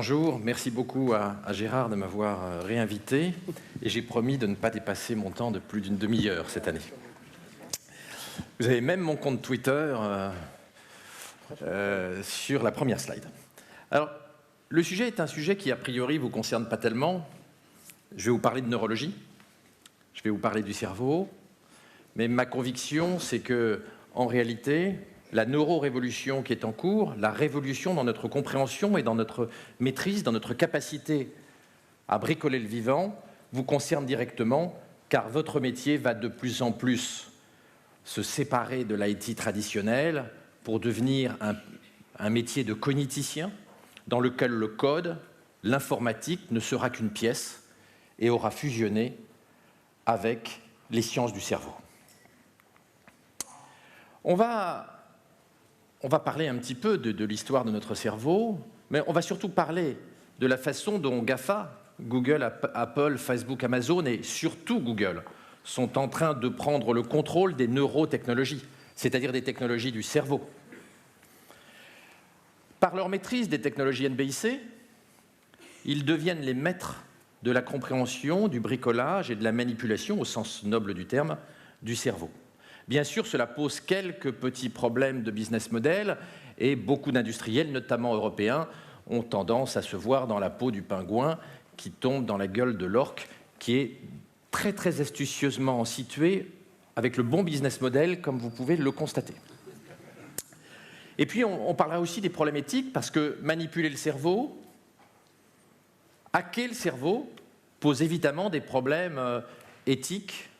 Bonjour, merci beaucoup à Gérard de m'avoir réinvité et j'ai promis de ne pas dépasser mon temps de plus d'une demi-heure cette année. Vous avez même mon compte Twitter sur la première slide. Alors, le sujet est un sujet qui a priori vous concerne pas tellement. Je vais vous parler de neurologie, je vais vous parler du cerveau, mais ma conviction c'est que, en réalité, la neurorévolution qui est en cours, la révolution dans notre compréhension et dans notre maîtrise, dans notre capacité à bricoler le vivant, vous concerne directement, car votre métier va de plus en plus se séparer de l'IT traditionnel pour devenir un métier de cogniticien dans lequel le code, l'informatique ne sera qu'une pièce et aura fusionné avec les sciences du cerveau. On va parler un petit peu de l'histoire de notre cerveau, mais on va surtout parler de la façon dont GAFA, Google, Apple, Facebook, Amazon et surtout Google sont en train de prendre le contrôle des neurotechnologies, c'est-à-dire des technologies du cerveau. Par leur maîtrise des technologies NBIC, ils deviennent les maîtres de la compréhension, du bricolage et de la manipulation, au sens noble du terme, du cerveau. Bien sûr, cela pose quelques petits problèmes de business model et beaucoup d'industriels, notamment européens, ont tendance à se voir dans la peau du pingouin qui tombe dans la gueule de l'orque, qui est très très astucieusement situé avec le bon business model, comme vous pouvez le constater. Et puis on parlera aussi des problèmes éthiques, parce que manipuler le cerveau, hacker le cerveau, pose évidemment des problèmes éthiques,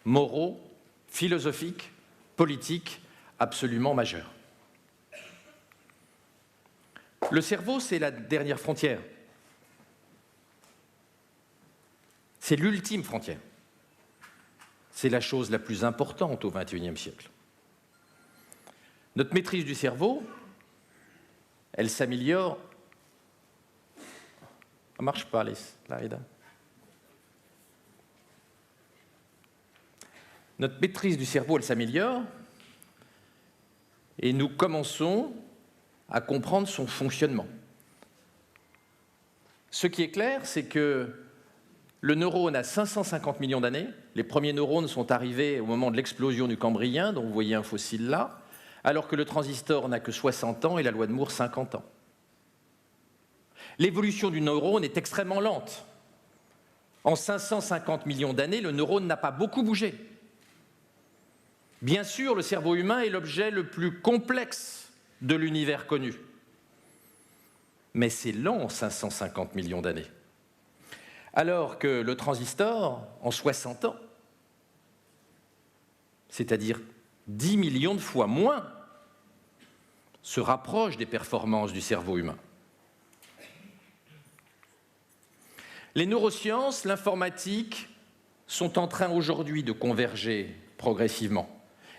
moraux, philosophiques, politiques, absolument majeurs. Le cerveau, c'est la dernière frontière. C'est l'ultime frontière. C'est la chose la plus importante au XXIe siècle. Notre maîtrise du cerveau, elle s'améliore. Ça ne marche pas, les slides. Notre maîtrise du cerveau, elle s'améliore et nous commençons à comprendre son fonctionnement. Ce qui est clair, c'est que le neurone a 550 millions d'années. Les premiers neurones sont arrivés au moment de l'explosion du Cambrien, dont vous voyez un fossile là, alors que le transistor n'a que 60 ans et la loi de Moore 50 ans. L'évolution du neurone est extrêmement lente. En 550 millions d'années, le neurone n'a pas beaucoup bougé. Bien sûr, le cerveau humain est l'objet le plus complexe de l'univers connu. Mais c'est lent, 550 millions d'années. Alors que le transistor, en 60 ans, c'est-à-dire 10 millions de fois moins, se rapproche des performances du cerveau humain. Les neurosciences, l'informatique sont en train aujourd'hui de converger progressivement.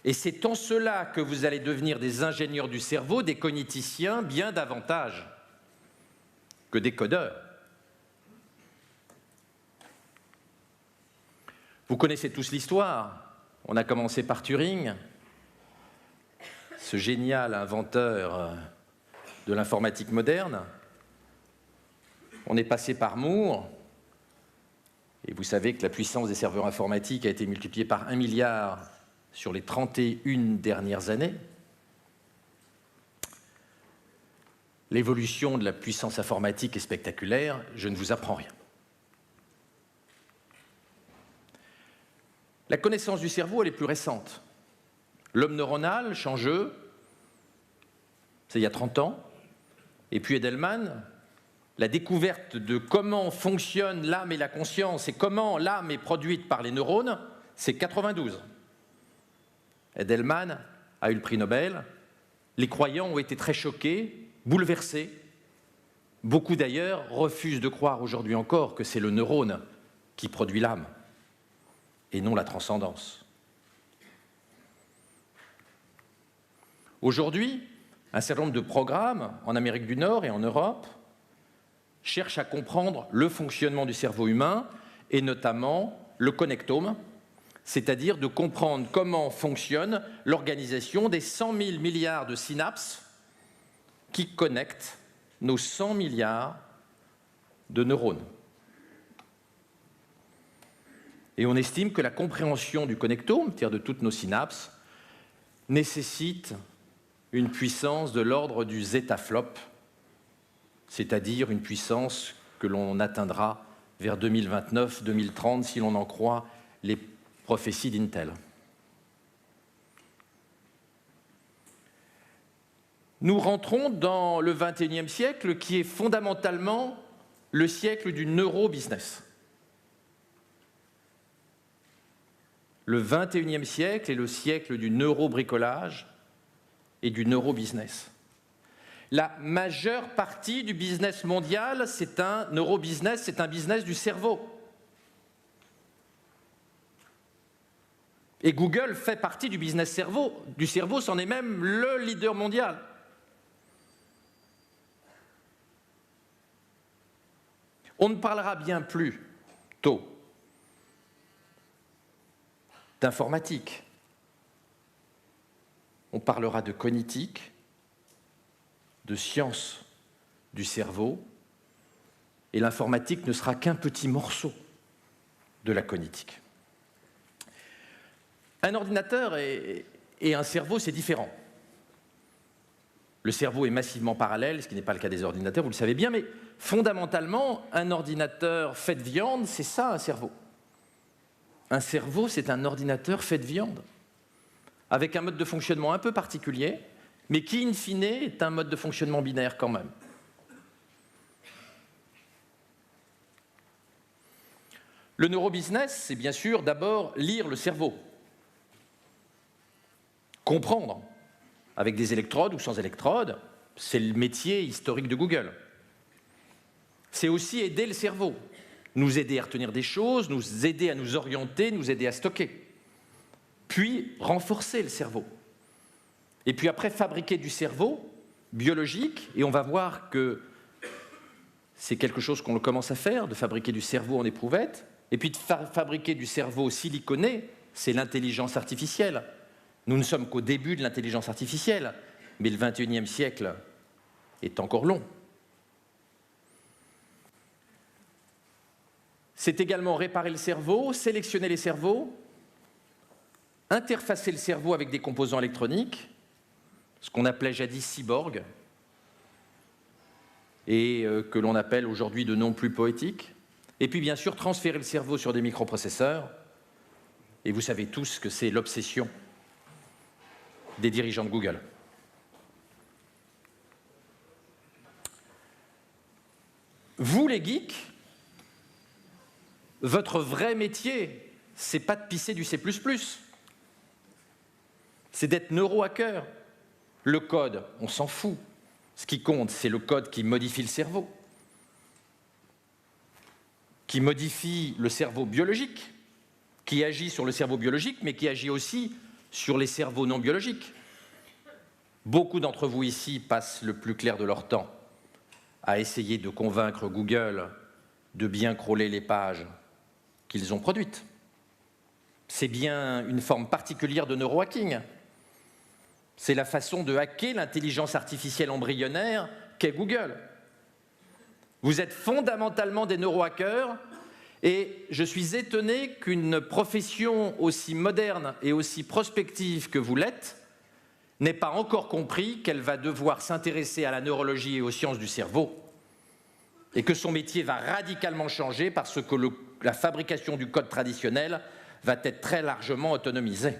Et c'est en cela que vous allez devenir des ingénieurs du cerveau, des cogniticiens, bien davantage que des codeurs. Vous connaissez tous l'histoire. On a commencé par Turing, ce génial inventeur de l'informatique moderne. On est passé par Moore, et vous savez que la puissance des serveurs informatiques a été multipliée par 1 milliard sur les 31 dernières années. L'évolution de la puissance informatique est spectaculaire, je ne vous apprends rien. La connaissance du cerveau, elle est plus récente. L'homme neuronal, Changeux, c'est il y a 30 ans, et puis Edelman, la découverte de comment fonctionnent l'âme et la conscience et comment l'âme est produite par les neurones, c'est 92. Edelman a eu le prix Nobel. Les croyants ont été très choqués, bouleversés. Beaucoup d'ailleurs refusent de croire aujourd'hui encore que c'est le neurone qui produit l'âme et non la transcendance. Aujourd'hui, un certain nombre de programmes en Amérique du Nord et en Europe cherchent à comprendre le fonctionnement du cerveau humain et notamment le connectome, c'est-à-dire de comprendre comment fonctionne l'organisation des 100 000 milliards de synapses qui connectent nos 100 milliards de neurones. Et on estime que la compréhension du connectome, c'est-à-dire de toutes nos synapses, nécessite une puissance de l'ordre du zétaflop, c'est-à-dire une puissance que l'on atteindra vers 2029-2030 si l'on en croit les prophéties d'Intel. Nous rentrons dans le XXIe siècle qui est fondamentalement le siècle du neurobusiness. Le XXIe siècle est le siècle du neurobricolage et du neurobusiness. La majeure partie du business mondial, c'est un neurobusiness, c'est un business du cerveau. Et Google fait partie du business du cerveau, c'en est même le leader mondial. On ne parlera bien plus tôt d'informatique. On parlera de cognitique, de science du cerveau, et l'informatique ne sera qu'un petit morceau de la cognitique. Un ordinateur et un cerveau, c'est différent. Le cerveau est massivement parallèle, ce qui n'est pas le cas des ordinateurs, vous le savez bien, mais fondamentalement, un ordinateur fait de viande, c'est ça un cerveau. Un cerveau, c'est un ordinateur fait de viande, avec un mode de fonctionnement un peu particulier, mais qui, in fine, est un mode de fonctionnement binaire quand même. Le neurobusiness, c'est bien sûr d'abord lire le cerveau, comprendre, avec des électrodes ou sans électrodes, c'est le métier historique de Google. C'est aussi aider le cerveau, nous aider à retenir des choses, nous aider à nous orienter, nous aider à stocker. Puis renforcer le cerveau. Et puis après, fabriquer du cerveau biologique, et on va voir que c'est quelque chose qu'on commence à faire, de fabriquer du cerveau en éprouvette, et puis de fabriquer du cerveau siliconé, c'est l'intelligence artificielle. Nous ne sommes qu'au début de l'intelligence artificielle, mais le XXIe siècle est encore long. C'est également réparer le cerveau, sélectionner les cerveaux, interfacer le cerveau avec des composants électroniques, ce qu'on appelait jadis cyborg, et que l'on appelle aujourd'hui de noms plus poétiques. Et puis bien sûr, transférer le cerveau sur des microprocesseurs. Et vous savez tous que c'est l'obsession des dirigeants de Google. Vous, les geeks, votre vrai métier, c'est pas de pisser du C++. C'est d'être neurohacker. Le code, on s'en fout. Ce qui compte, c'est le code qui modifie le cerveau, qui modifie le cerveau biologique, qui agit sur le cerveau biologique, mais qui agit aussi sur les cerveaux non biologiques. Beaucoup d'entre vous ici passent le plus clair de leur temps à essayer de convaincre Google de bien crawler les pages qu'ils ont produites. C'est bien une forme particulière de neurohacking. C'est la façon de hacker l'intelligence artificielle embryonnaire qu'est Google. Vous êtes fondamentalement des neurohackers et je suis étonné qu'une profession aussi moderne et aussi prospective que vous l'êtes n'ait pas encore compris qu'elle va devoir s'intéresser à la neurologie et aux sciences du cerveau et que son métier va radicalement changer parce que la fabrication du code traditionnel va être très largement autonomisée.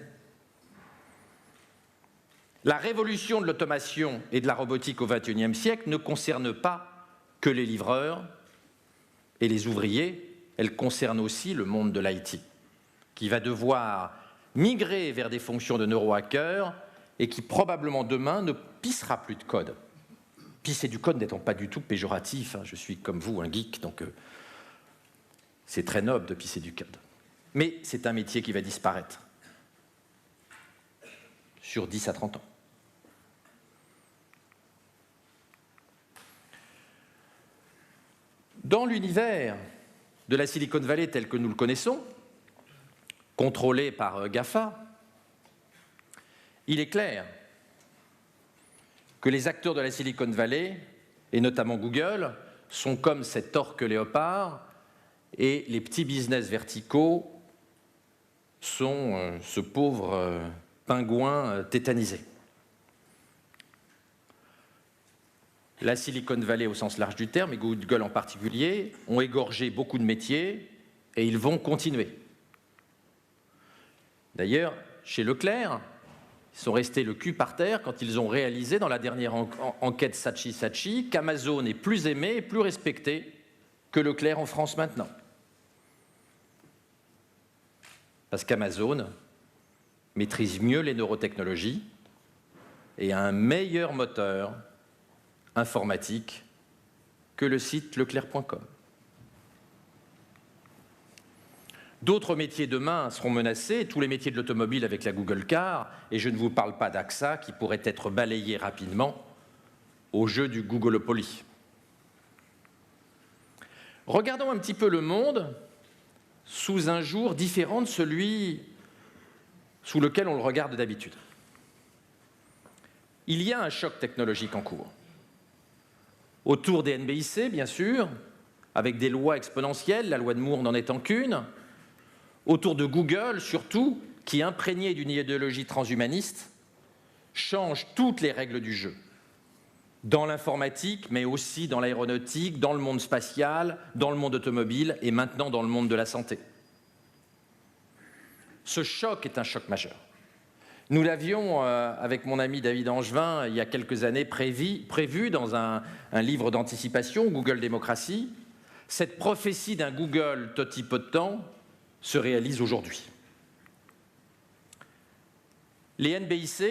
La révolution de l'automation et de la robotique au XXIe siècle ne concerne pas que les livreurs et les ouvriers, elle concerne aussi le monde de l'IT, qui va devoir migrer vers des fonctions de neurohacker et qui probablement demain ne pissera plus de code. Pisser du code n'étant pas du tout péjoratif, hein, je suis comme vous un geek, donc c'est très noble de pisser du code. Mais c'est un métier qui va disparaître sur 10 à 30 ans. Dans l'univers de la Silicon Valley tel que nous le connaissons, contrôlé par GAFA, il est clair que les acteurs de la Silicon Valley, et notamment Google, sont comme cet orque léopard et les petits business verticaux sont ce pauvre pingouin tétanisé. La Silicon Valley au sens large du terme, et Google en particulier, ont égorgé beaucoup de métiers et ils vont continuer. D'ailleurs, chez Leclerc, ils sont restés le cul par terre quand ils ont réalisé dans la dernière enquête Saatchi qu'Amazon est plus aimé et plus respecté que Leclerc en France maintenant. Parce qu'Amazon maîtrise mieux les neurotechnologies et a un meilleur moteur informatique que le site leclerc.com. D'autres métiers demain seront menacés, tous les métiers de l'automobile avec la Google Car, et je ne vous parle pas d'AXA qui pourrait être balayé rapidement au jeu du Googleopoly. Regardons un petit peu le monde sous un jour différent de celui sous lequel on le regarde d'habitude. Il y a un choc technologique en cours. Autour des NBIC, bien sûr, avec des lois exponentielles, la loi de Moore n'en étant qu'une. Autour de Google, surtout, qui, imprégné d'une idéologie transhumaniste, change toutes les règles du jeu. Dans l'informatique, mais aussi dans l'aéronautique, dans le monde spatial, dans le monde automobile et maintenant dans le monde de la santé. Ce choc est un choc majeur. Nous l'avions, avec mon ami David Angevin, il y a quelques années, prévu dans un livre d'anticipation, Google Démocratie. Cette prophétie d'un Google totipotent se réalise aujourd'hui. Les NBIC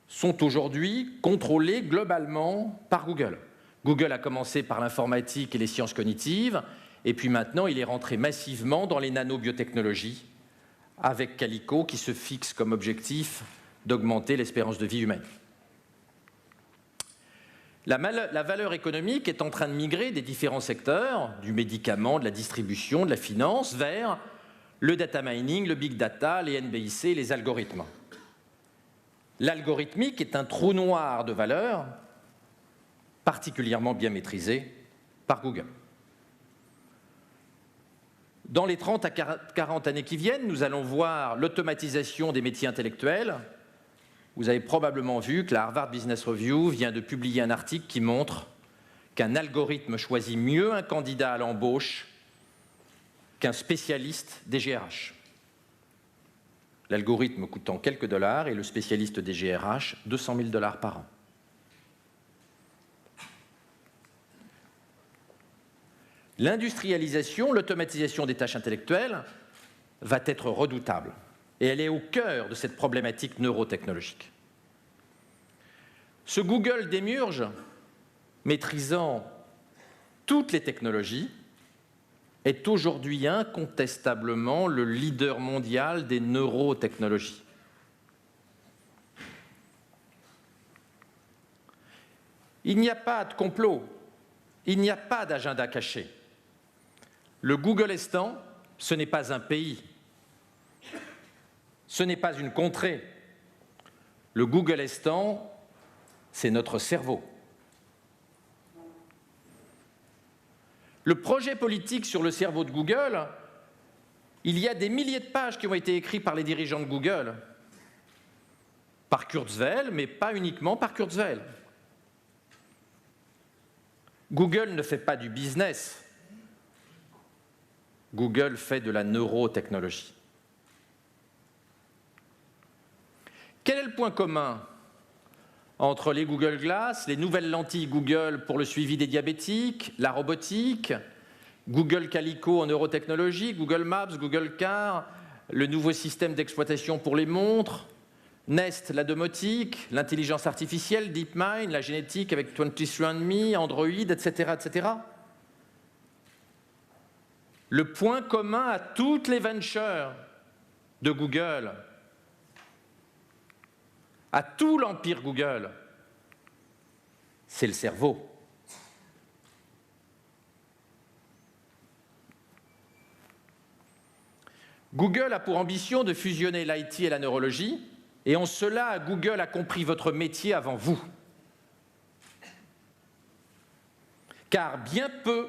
sont aujourd'hui contrôlés globalement par Google. Google a commencé par l'informatique et les sciences cognitives, et puis maintenant il est rentré massivement dans les nanobiotechnologies, avec Calico qui se fixe comme objectif d'augmenter l'espérance de vie humaine. La valeur économique est en train de migrer des différents secteurs, du médicament, de la distribution, de la finance, vers le data mining, le big data, les NBIC, les algorithmes. L'algorithmique est un trou noir de valeur particulièrement bien maîtrisé par Google. Dans les 30 à 40 années qui viennent, nous allons voir l'automatisation des métiers intellectuels. Vous avez probablement vu que la Harvard Business Review vient de publier un article qui montre qu'un algorithme choisit mieux un candidat à l'embauche qu'un spécialiste des GRH. L'algorithme coûtant quelques dollars et le spécialiste des GRH 200 000 $ par an. L'industrialisation, l'automatisation des tâches intellectuelles va être redoutable. Et elle est au cœur de cette problématique neurotechnologique. Ce Google démiurge, maîtrisant toutes les technologies, est aujourd'hui incontestablement le leader mondial des neurotechnologies. Il n'y a pas de complot, il n'y a pas d'agenda caché. Le Googlestan, ce n'est pas un pays, ce n'est pas une contrée. Le Googlestan, c'est notre cerveau. Le projet politique sur le cerveau de Google, il y a des milliers de pages qui ont été écrites par les dirigeants de Google, par Kurzweil, mais pas uniquement par Kurzweil. Google ne fait pas du business. Google fait de la neurotechnologie. Quel est le point commun entre les Google Glass, les nouvelles lentilles Google pour le suivi des diabétiques, la robotique, Google Calico en neurotechnologie, Google Maps, Google Car, le nouveau système d'exploitation pour les montres, Nest, la domotique, l'intelligence artificielle, DeepMind, la génétique avec 23andMe, Android, etc., etc. Le point commun à toutes les ventures de Google, à tout l'empire Google, c'est le cerveau. Google a pour ambition de fusionner l'IT et la neurologie, et en cela, Google a compris votre métier avant vous. car bien peu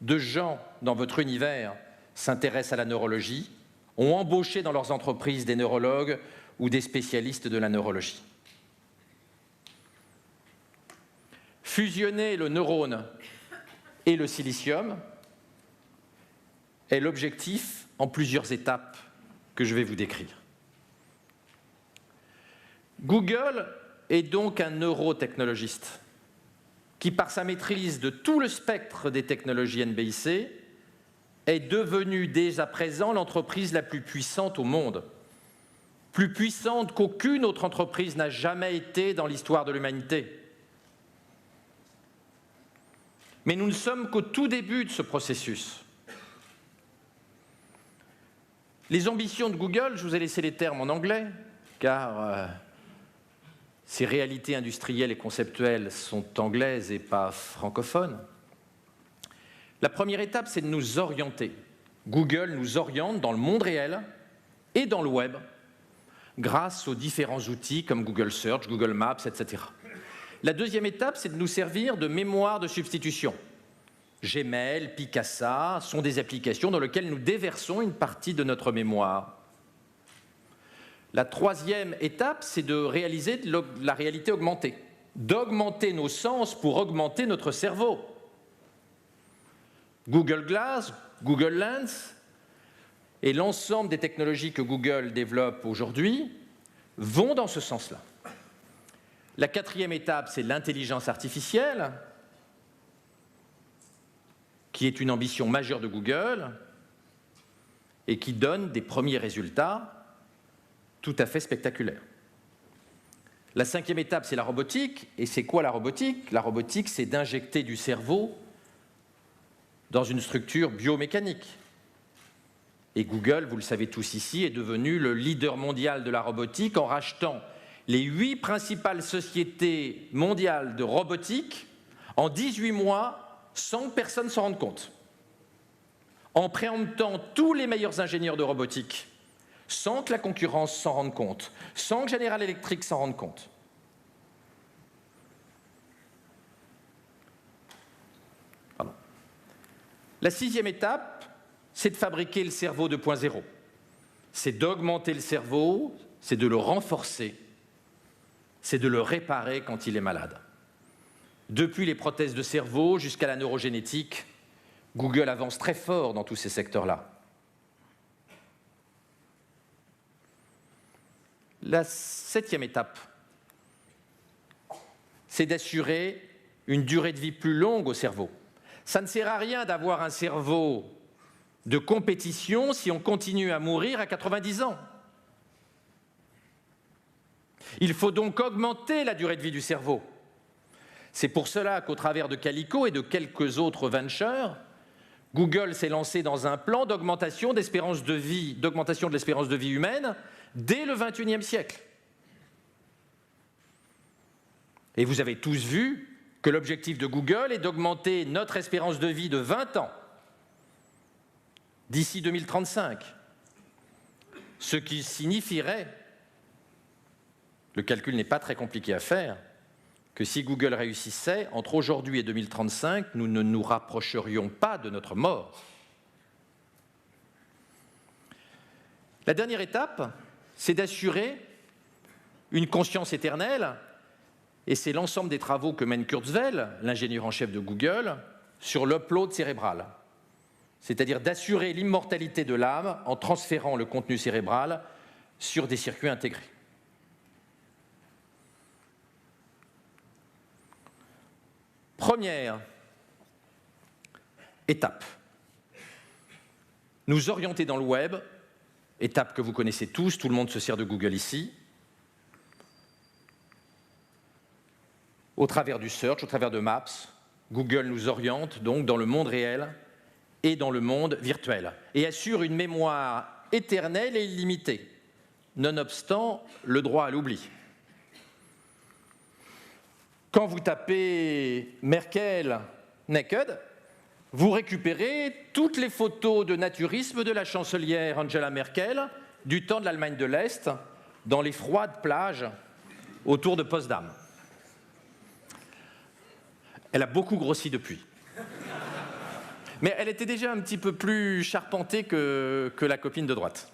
de gens dans votre univers s'intéressent à la neurologie, ont embauché dans leurs entreprises des neurologues ou des spécialistes de la neurologie. Fusionner le neurone et le silicium est l'objectif en plusieurs étapes que je vais vous décrire. Google est donc un neurotechnologiste qui, par sa maîtrise de tout le spectre des technologies NBIC, est devenue dès à présent l'entreprise la plus puissante au monde, plus puissante qu'aucune autre entreprise n'a jamais été dans l'histoire de l'humanité. Mais nous ne sommes qu'au tout début de ce processus. Les ambitions de Google, je vous ai laissé les termes en anglais, car ces réalités industrielles et conceptuelles sont anglaises et pas francophones. La première étape, c'est de nous orienter. Google nous oriente dans le monde réel et dans le web, grâce aux différents outils comme Google Search, Google Maps, etc. La deuxième étape, c'est de nous servir de mémoire de substitution. Gmail, Picasa sont des applications dans lesquelles nous déversons une partie de notre mémoire. La troisième étape, c'est de réaliser de la réalité augmentée, d'augmenter nos sens pour augmenter notre cerveau. Google Glass, Google Lens et l'ensemble des technologies que Google développe aujourd'hui vont dans ce sens-là. La quatrième étape, c'est l'intelligence artificielle, qui est une ambition majeure de Google et qui donne des premiers résultats tout à fait spectaculaires. La cinquième étape, c'est la robotique. Et c'est quoi la robotique? La robotique, c'est d'injecter du cerveau dans une structure biomécanique. Et Google, vous le savez tous ici, est devenu le leader mondial de la robotique en rachetant les 8 principales sociétés mondiales de robotique en 18 mois sans que personne s'en rende compte. En préemptant tous les meilleurs ingénieurs de robotique, sans que la concurrence s'en rende compte, sans que General Electric s'en rende compte. Pardon. La sixième étape, c'est de fabriquer le cerveau 2.0. C'est d'augmenter le cerveau, c'est de le renforcer, c'est de le réparer quand il est malade. Depuis les prothèses de cerveau jusqu'à la neurogénétique, Google avance très fort dans tous ces secteurs-là. La septième étape, c'est d'assurer une durée de vie plus longue au cerveau. Ça ne sert à rien d'avoir un cerveau de compétition si on continue à mourir à 90 ans. Il faut donc augmenter la durée de vie du cerveau. C'est pour cela qu'au travers de Calico et de quelques autres ventures, Google s'est lancé dans un plan d'augmentation de l'espérance de vie humaine dès le XXIe siècle. Et vous avez tous vu que l'objectif de Google est d'augmenter notre espérance de vie de 20 ans d'ici 2035, ce qui signifierait, le calcul n'est pas très compliqué à faire, que si Google réussissait, entre aujourd'hui et 2035, nous ne nous rapprocherions pas de notre mort. La dernière étape, c'est d'assurer une conscience éternelle, et c'est l'ensemble des travaux que mène Kurzweil, l'ingénieur en chef de Google, sur l'upload cérébral, c'est-à-dire d'assurer l'immortalité de l'âme en transférant le contenu cérébral sur des circuits intégrés. Première étape, nous orienter dans le web, étape que vous connaissez tous, tout le monde se sert de Google ici, au travers du search, au travers de Maps, Google nous oriente donc dans le monde réel et dans le monde virtuel, et assure une mémoire éternelle et illimitée, nonobstant le droit à l'oubli. Quand vous tapez Merkel naked, vous récupérez toutes les photos de naturisme de la chancelière Angela Merkel du temps de l'Allemagne de l'Est, dans les froides plages autour de Potsdam. Elle a beaucoup grossi depuis. Mais elle était déjà un petit peu plus charpentée que la copine de droite.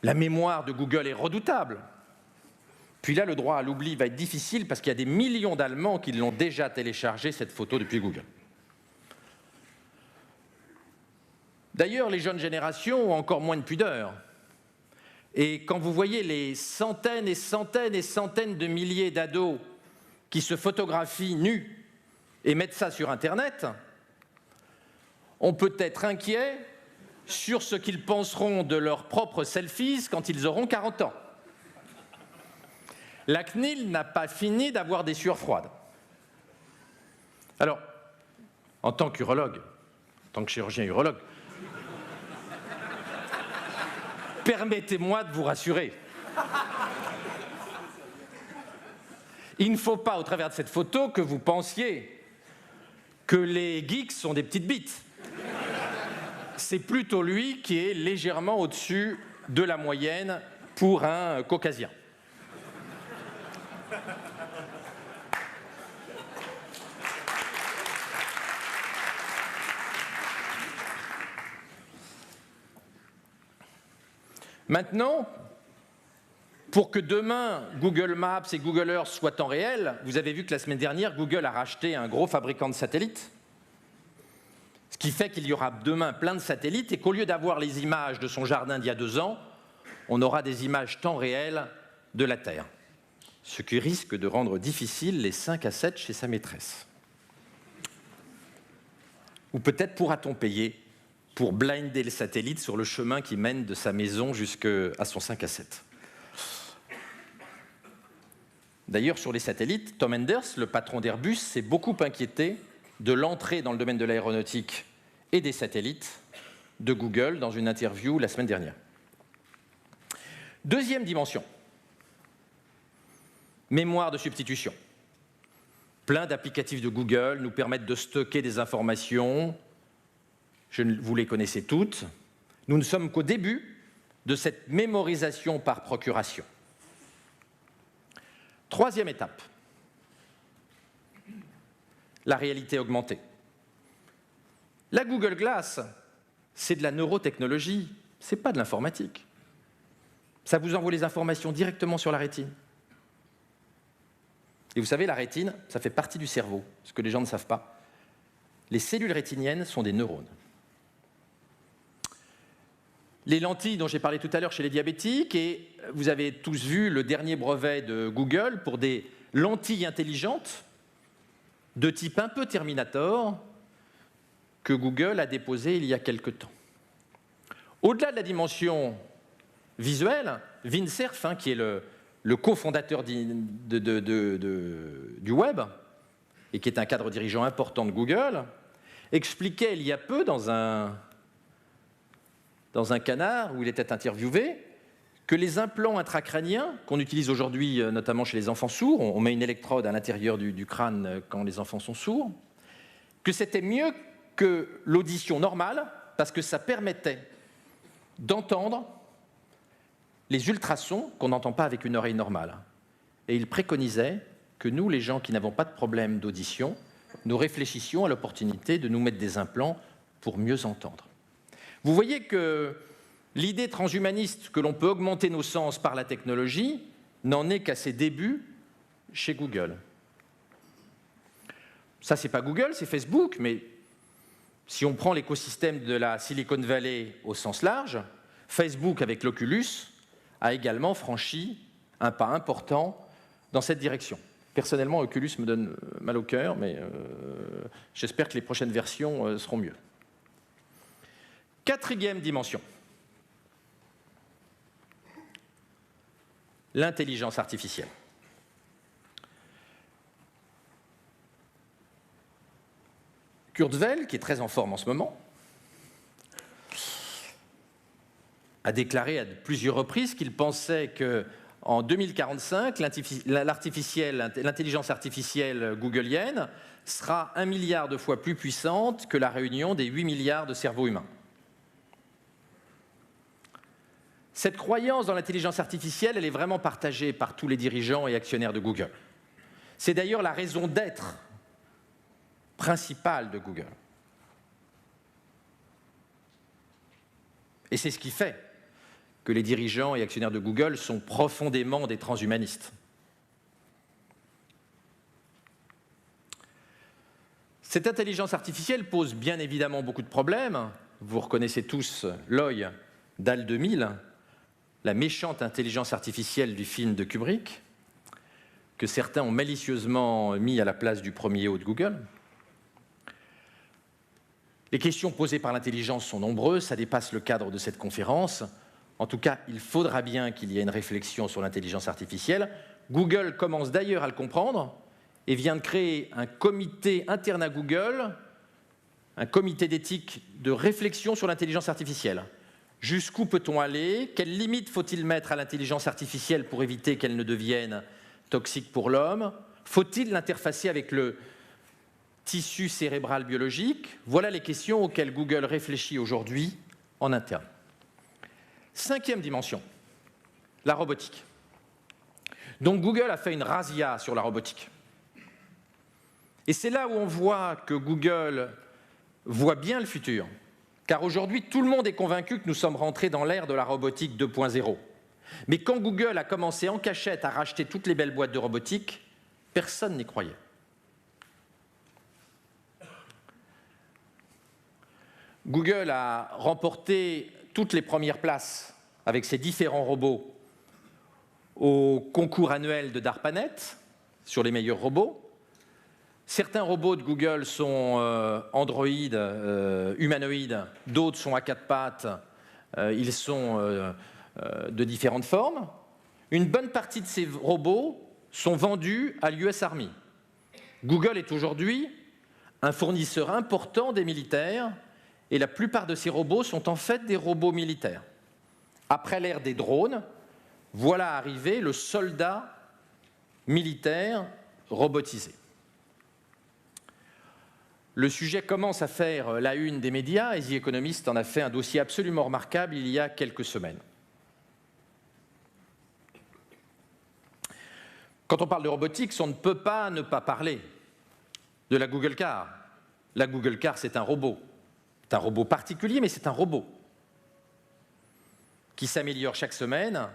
La mémoire de Google est redoutable. Puis là, le droit à l'oubli va être difficile parce qu'il y a des millions d'Allemands qui l'ont déjà téléchargé, cette photo, depuis Google. D'ailleurs, les jeunes générations ont encore moins de pudeur. Et quand vous voyez les centaines et centaines et centaines de milliers d'ados qui se photographient nus et mettent ça sur Internet, on peut être inquiet sur ce qu'ils penseront de leurs propres selfies quand ils auront 40 ans. La CNIL n'a pas fini d'avoir des sueurs froides. Alors, en tant qu'urologue, en tant que chirurgien urologue, permettez-moi de vous rassurer. Il ne faut pas, au travers de cette photo, que vous pensiez que les geeks sont des petites bites. C'est plutôt lui qui est légèrement au-dessus de la moyenne pour un caucasien. Maintenant, pour que demain, Google Maps et Google Earth soient en réel, vous avez vu que la semaine dernière, Google a racheté un gros fabricant de satellites. Ce qui fait qu'il y aura demain plein de satellites et qu'au lieu d'avoir les images de son jardin d'il y a 2 ans, on aura des images temps réel de la Terre. Ce qui risque de rendre difficile les 5 à 7 chez sa maîtresse. Ou peut-être pourra-t-on payer pour blinder le satellite sur le chemin qui mène de sa maison jusqu'à son 5 à 7. D'ailleurs, sur les satellites, Tom Enders, le patron d'Airbus, s'est beaucoup inquiété de l'entrée dans le domaine de l'aéronautique et des satellites de Google dans une interview la semaine dernière. Deuxième dimension, mémoire de substitution. Plein d'applicatifs de Google nous permettent de stocker des informations. Vous les connaissez toutes. Nous ne sommes qu'au début de cette mémorisation par procuration. Troisième étape, la réalité augmentée. La Google Glass, c'est de la neurotechnologie, ce n'est pas de l'informatique. Ça vous envoie les informations directement sur la rétine. Et vous savez, la rétine, ça fait partie du cerveau, ce que les gens ne savent pas. Les cellules rétiniennes sont des neurones. Les lentilles dont j'ai parlé tout à l'heure chez les diabétiques, et vous avez tous vu le dernier brevet de Google pour des lentilles intelligentes de type un peu Terminator que Google a déposé il y a quelque temps. Au-delà de la dimension visuelle, Vint Cerf, qui est le cofondateur du web et qui est un cadre dirigeant important de Google, expliquait il y a peu dans un canard où il était interviewé, que les implants intracrâniens qu'on utilise aujourd'hui notamment chez les enfants sourds, on met une électrode à l'intérieur du crâne quand les enfants sont sourds, que c'était mieux que l'audition normale parce que ça permettait d'entendre les ultrasons qu'on n'entend pas avec une oreille normale. Et il préconisait que nous, les gens qui n'avons pas de problème d'audition, nous réfléchissions à l'opportunité de nous mettre des implants pour mieux entendre. Vous voyez que l'idée transhumaniste que l'on peut augmenter nos sens par la technologie n'en est qu'à ses débuts chez Google. Ça, c'est pas Google, c'est Facebook, mais si on prend l'écosystème de la Silicon Valley au sens large, Facebook, avec l'Oculus, a également franchi un pas important dans cette direction. Personnellement, Oculus me donne mal au cœur, mais j'espère que les prochaines versions seront mieux. Quatrième dimension, l'intelligence artificielle. Kurzweil, qui est très en forme en ce moment, a déclaré à plusieurs reprises qu'il pensait qu'en 2045, l'intelligence artificielle googlienne sera 1 milliard de fois plus puissante que la réunion des 8 milliards de cerveaux humains. Cette croyance dans l'intelligence artificielle, elle est vraiment partagée par tous les dirigeants et actionnaires de Google. C'est d'ailleurs la raison d'être principale de Google. Et c'est ce qui fait que les dirigeants et actionnaires de Google sont profondément des transhumanistes. Cette intelligence artificielle pose bien évidemment beaucoup de problèmes. Vous reconnaissez tous l'œil d'Hal 2000, la méchante intelligence artificielle du film de Kubrick, que certains ont malicieusement mis à la place du premier haut de Google. Les questions posées par l'intelligence sont nombreuses, ça dépasse le cadre de cette conférence. En tout cas, il faudra bien qu'il y ait une réflexion sur l'intelligence artificielle. Google commence d'ailleurs à le comprendre et vient de créer un comité interne à Google, un comité d'éthique de réflexion sur l'intelligence artificielle. Jusqu'où peut-on aller? Quelles limites faut-il mettre à l'intelligence artificielle pour éviter qu'elle ne devienne toxique pour l'homme? Faut-il l'interfacer avec le tissu cérébral biologique? Voilà les questions auxquelles Google réfléchit aujourd'hui en interne. Cinquième dimension, la robotique. Donc Google a fait une razzia sur la robotique. Et c'est là où on voit que Google voit bien le futur. Car aujourd'hui, tout le monde est convaincu que nous sommes rentrés dans l'ère de la robotique 2.0. Mais quand Google a commencé en cachette à racheter toutes les belles boîtes de robotique, personne n'y croyait. Google a remporté toutes les premières places avec ses différents robots au concours annuel de DARPANET sur les meilleurs robots. Certains robots de Google sont androïdes, humanoïdes, d'autres sont à quatre pattes, ils sont de différentes formes. Une bonne partie de ces robots sont vendus à l'US Army. Google est aujourd'hui un fournisseur important des militaires et la plupart de ces robots sont en fait des robots militaires. Après l'ère des drones, voilà arrivé le soldat militaire robotisé. Le sujet commence à faire la une des médias et The Economist en a fait un dossier absolument remarquable il y a quelques semaines. Quand on parle de robotique, on ne peut pas ne pas parler de la Google Car. La Google Car, c'est un robot. C'est un robot particulier, mais c'est un robot qui s'améliore chaque semaine.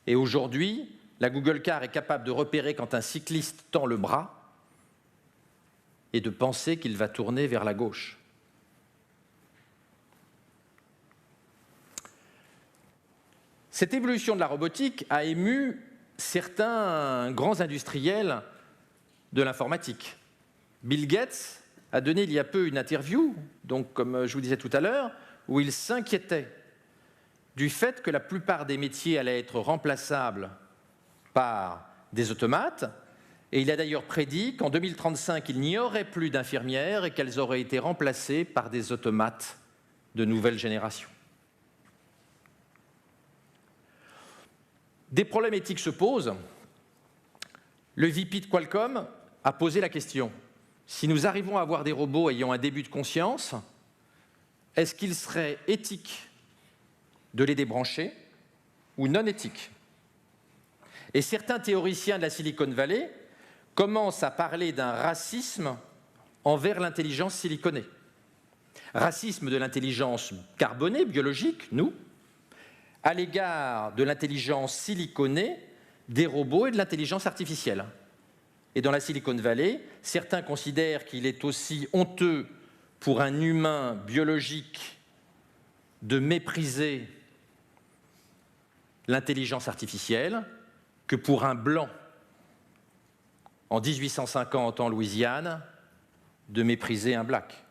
Et aujourd'hui, la Google Car est capable de repérer quand un cycliste tend le bras et de penser qu'il va tourner vers la gauche. Cette évolution de la robotique a ému certains grands industriels de l'informatique. Bill Gates a donné il y a peu une interview, donc comme je vous disais tout à l'heure, où il s'inquiétait du fait que la plupart des métiers allaient être remplaçables par des automates. Et il a d'ailleurs prédit qu'en 2035, il n'y aurait plus d'infirmières et qu'elles auraient été remplacées par des automates de nouvelle génération. Des problèmes éthiques se posent. Le VP de Qualcomm a posé la question. Si nous arrivons à avoir des robots ayant un début de conscience, est-ce qu'il serait éthique de les débrancher ou non éthique? Et certains théoriciens de la Silicon Valley commence à parler d'un racisme envers l'intelligence siliconée. Racisme de l'intelligence carbonée, biologique, nous, à l'égard de l'intelligence siliconée des robots et de l'intelligence artificielle. Et dans la Silicon Valley, certains considèrent qu'il est aussi honteux pour un humain biologique de mépriser l'intelligence artificielle que pour un blanc en 1850 en Louisiane, de mépriser un black.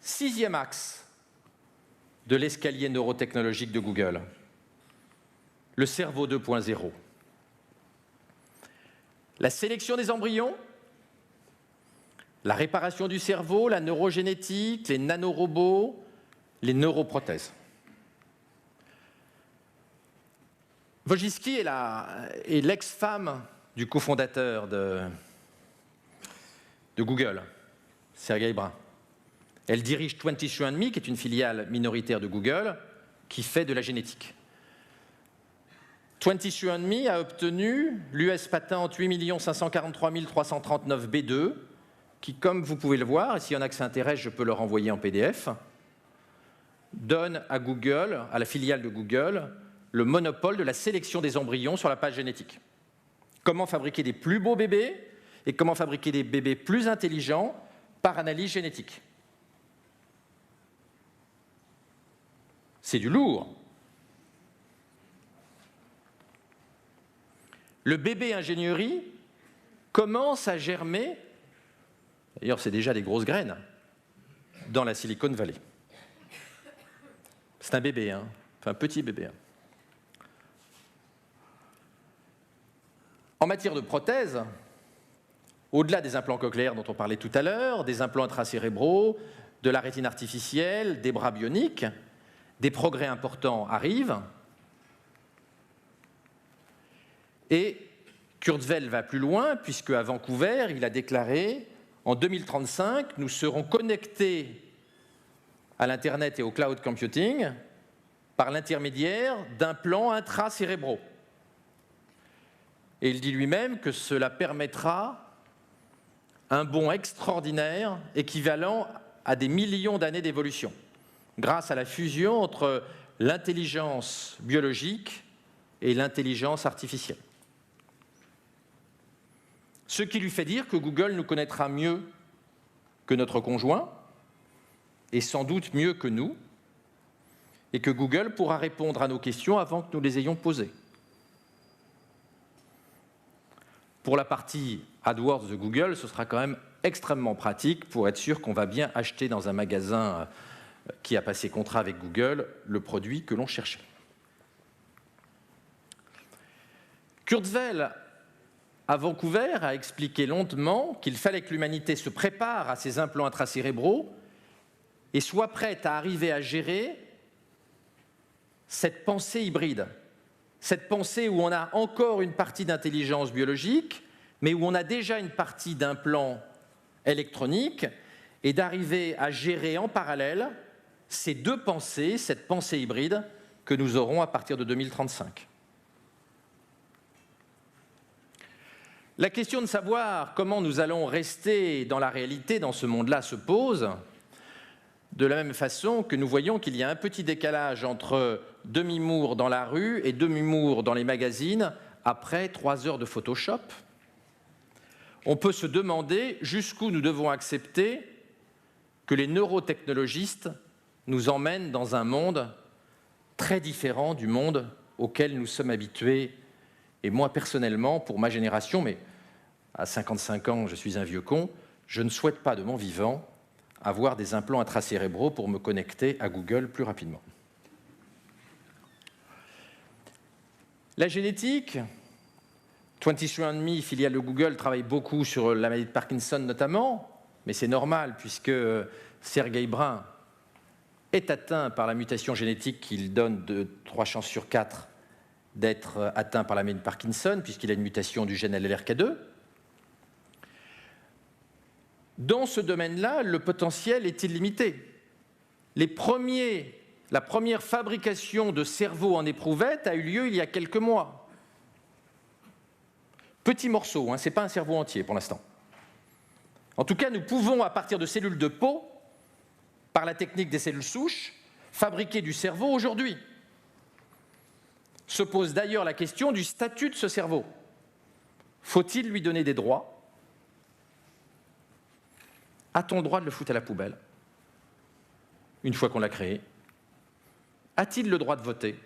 Sixième axe de l'escalier neurotechnologique de Google, le cerveau 2.0. La sélection des embryons, la réparation du cerveau, la neurogénétique, les nanorobots, les neuroprothèses. Wojcicki est l'ex-femme du cofondateur de Google, Sergey Brin. Elle dirige 23andMe, qui est une filiale minoritaire de Google, qui fait de la génétique. 23andMe a obtenu l'US patent 8 543 339 B2, qui, comme vous pouvez le voir, et s'il y en a que ça intéresse, je peux le renvoyer en PDF, donne à Google, à la filiale de Google, le monopole de la sélection des embryons sur la page génétique. Comment fabriquer des plus beaux bébés et comment fabriquer des bébés plus intelligents par analyse génétique. C'est du lourd. Le bébé ingénierie commence à germer, d'ailleurs c'est déjà des grosses graines, dans la Silicon Valley. C'est un bébé, hein, enfin un petit bébé. Hein. En matière de prothèses, au-delà des implants cochléaires dont on parlait tout à l'heure, des implants intracérébraux, de la rétine artificielle, des bras bioniques, des progrès importants arrivent. Et Kurzweil va plus loin, puisque à Vancouver, il a déclaré « En 2035, nous serons connectés à l'Internet et au cloud computing par l'intermédiaire d'implants intracérébraux. » Et il dit lui-même que cela permettra un bond extraordinaire équivalent à des millions d'années d'évolution, grâce à la fusion entre l'intelligence biologique et l'intelligence artificielle. Ce qui lui fait dire que Google nous connaîtra mieux que notre conjoint, et sans doute mieux que nous, et que Google pourra répondre à nos questions avant que nous les ayons posées. Pour la partie AdWords de Google, ce sera quand même extrêmement pratique pour être sûr qu'on va bien acheter dans un magasin qui a passé contrat avec Google le produit que l'on cherchait. Kurzweil, à Vancouver, a expliqué longuement qu'il fallait que l'humanité se prépare à ces implants intracérébraux et soit prête à arriver à gérer cette pensée hybride. Cette pensée où on a encore une partie d'intelligence biologique, mais où on a déjà une partie d'implants électroniques, et d'arriver à gérer en parallèle ces deux pensées, cette pensée hybride que nous aurons à partir de 2035. La question de savoir comment nous allons rester dans la réalité, dans ce monde-là, se pose de la même façon que nous voyons qu'il y a un petit décalage entre Demi-Moore dans la rue et Demi-Moore dans les magazines après 3 heures de Photoshop. On peut se demander jusqu'où nous devons accepter que les neurotechnologistes nous emmènent dans un monde très différent du monde auquel nous sommes habitués. Et moi, personnellement, pour ma génération, mais à 55 ans, je suis un vieux con, je ne souhaite pas de mon vivant avoir des implants intracérébraux pour me connecter à Google plus rapidement. La génétique, 23andMe, filiale de Google, travaille beaucoup sur la maladie de Parkinson notamment, mais c'est normal puisque Sergey Brin est atteint par la mutation génétique qu'il donne de 3 chances sur 4 d'être atteint par la maladie de Parkinson, puisqu'il a une mutation du gène LLRK2. Dans ce domaine-là, le potentiel est illimité. La première fabrication de cerveaux en éprouvette a eu lieu il y a quelques mois. Petit morceau, hein, ce n'est pas un cerveau entier pour l'instant. En tout cas, nous pouvons, à partir de cellules de peau, par la technique des cellules souches, fabriquer du cerveau aujourd'hui. Se pose d'ailleurs la question du statut de ce cerveau. Faut-il lui donner des droits ? A-t-on le droit de le foutre à la poubelle une fois qu'on l'a créé? A-t-il le droit de voter?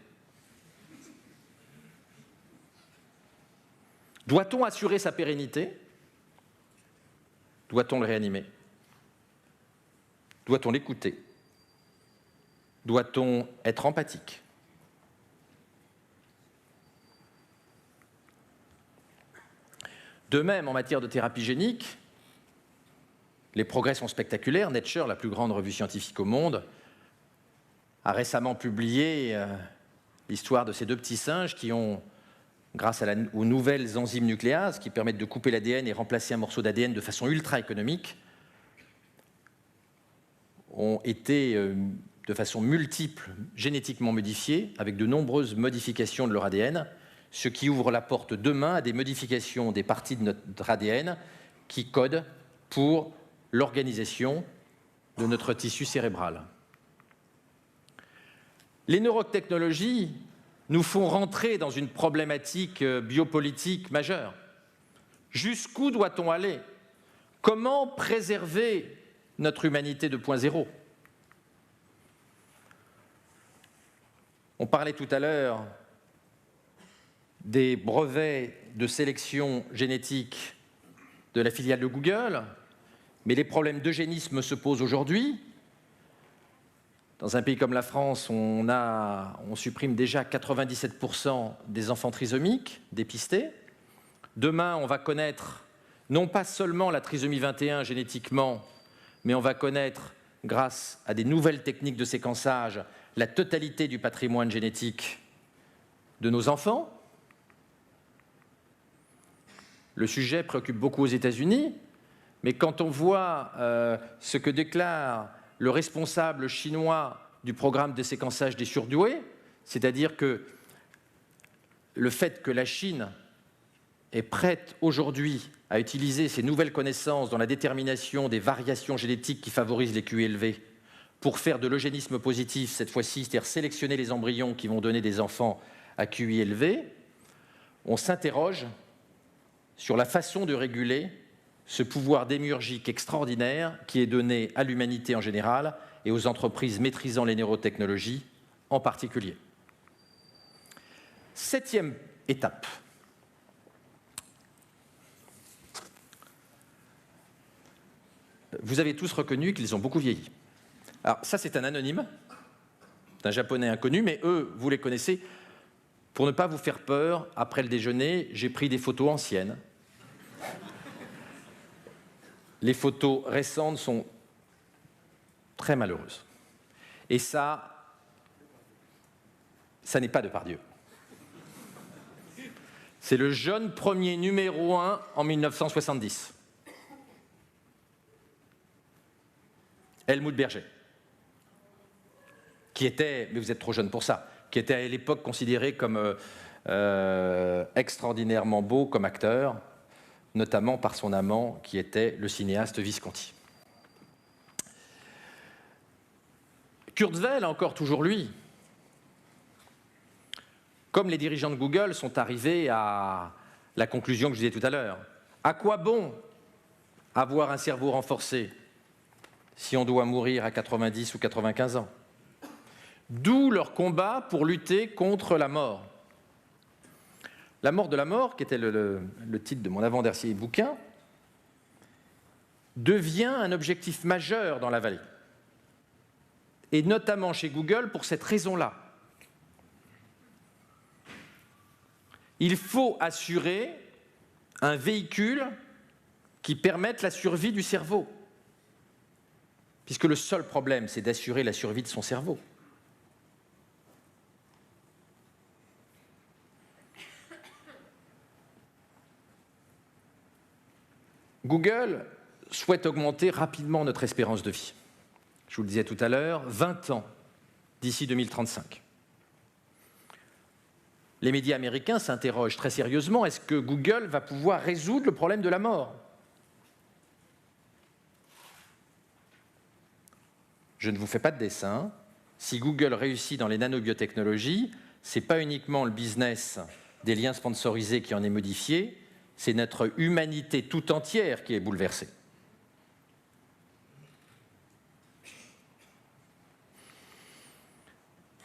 Doit-on assurer sa pérennité? Doit-on le réanimer? Doit-on l'écouter? Doit-on être empathique? De même, en matière de thérapie génique, les progrès sont spectaculaires. Nature, la plus grande revue scientifique au monde, a récemment publié l'histoire de ces 2 petits singes qui ont, grâce aux nouvelles enzymes nucléases qui permettent de couper l'ADN et remplacer un morceau d'ADN de façon ultra économique, ont été de façon multiple génétiquement modifiés avec de nombreuses modifications de leur ADN, ce qui ouvre la porte demain à des modifications des parties de notre ADN qui codent pour l'organisation de notre tissu cérébral. Les neurotechnologies nous font rentrer dans une problématique biopolitique majeure. Jusqu'où doit-on aller? Comment préserver notre humanité 2.0? On parlait tout à l'heure des brevets de sélection génétique de la filiale de Google, mais les problèmes d'eugénisme se posent aujourd'hui. Dans un pays comme la France, on supprime déjà 97% des enfants trisomiques dépistés. Demain, on va connaître non pas seulement la trisomie 21 génétiquement, mais on va connaître, grâce à des nouvelles techniques de séquençage, la totalité du patrimoine génétique de nos enfants. Le sujet préoccupe beaucoup aux États-Unis, mais quand on voit ce que déclare le responsable chinois du programme de séquençage des surdoués, c'est-à-dire que le fait que la Chine est prête aujourd'hui à utiliser ses nouvelles connaissances dans la détermination des variations génétiques qui favorisent les QI élevés pour faire de l'eugénisme positif cette fois-ci, c'est-à-dire sélectionner les embryons qui vont donner des enfants à QI élevé, on s'interroge sur la façon de réguler ce pouvoir démiurgique extraordinaire qui est donné à l'humanité en général et aux entreprises maîtrisant les neurotechnologies en particulier. 7e étape. Vous avez tous reconnu qu'ils ont beaucoup vieilli. Alors ça, c'est un anonyme, c'est un japonais inconnu, mais eux, vous les connaissez. Pour ne pas vous faire peur, après le déjeuner, j'ai pris des photos anciennes. Les photos récentes sont très malheureuses. Et ça n'est pas Depardieu. C'est le jeune premier numéro 1 en 1970. Helmut Berger, qui était, mais vous êtes trop jeune pour ça, qui était à l'époque considéré comme extraordinairement beau comme acteur, notamment par son amant qui était le cinéaste Visconti. Kurzweil, encore toujours lui, comme les dirigeants de Google sont arrivés à la conclusion que je disais tout à l'heure. À quoi bon avoir un cerveau renforcé si on doit mourir à 90 ou 95 ans? D'où leur combat pour lutter contre la mort. La mort de la mort, qui était le titre de mon avant-dernier bouquin, devient un objectif majeur dans la vallée. Et notamment chez Google pour cette raison-là. Il faut assurer un véhicule qui permette la survie du cerveau. Puisque le seul problème, c'est d'assurer la survie de son cerveau. Google souhaite augmenter rapidement notre espérance de vie. Je vous le disais tout à l'heure, 20 ans d'ici 2035. Les médias américains s'interrogent très sérieusement, est-ce que Google va pouvoir résoudre le problème de la mort? Je ne vous fais pas de dessin. Si Google réussit dans les nanobiotechnologies, ce n'est pas uniquement le business des liens sponsorisés qui en est modifié, c'est notre humanité tout entière qui est bouleversée.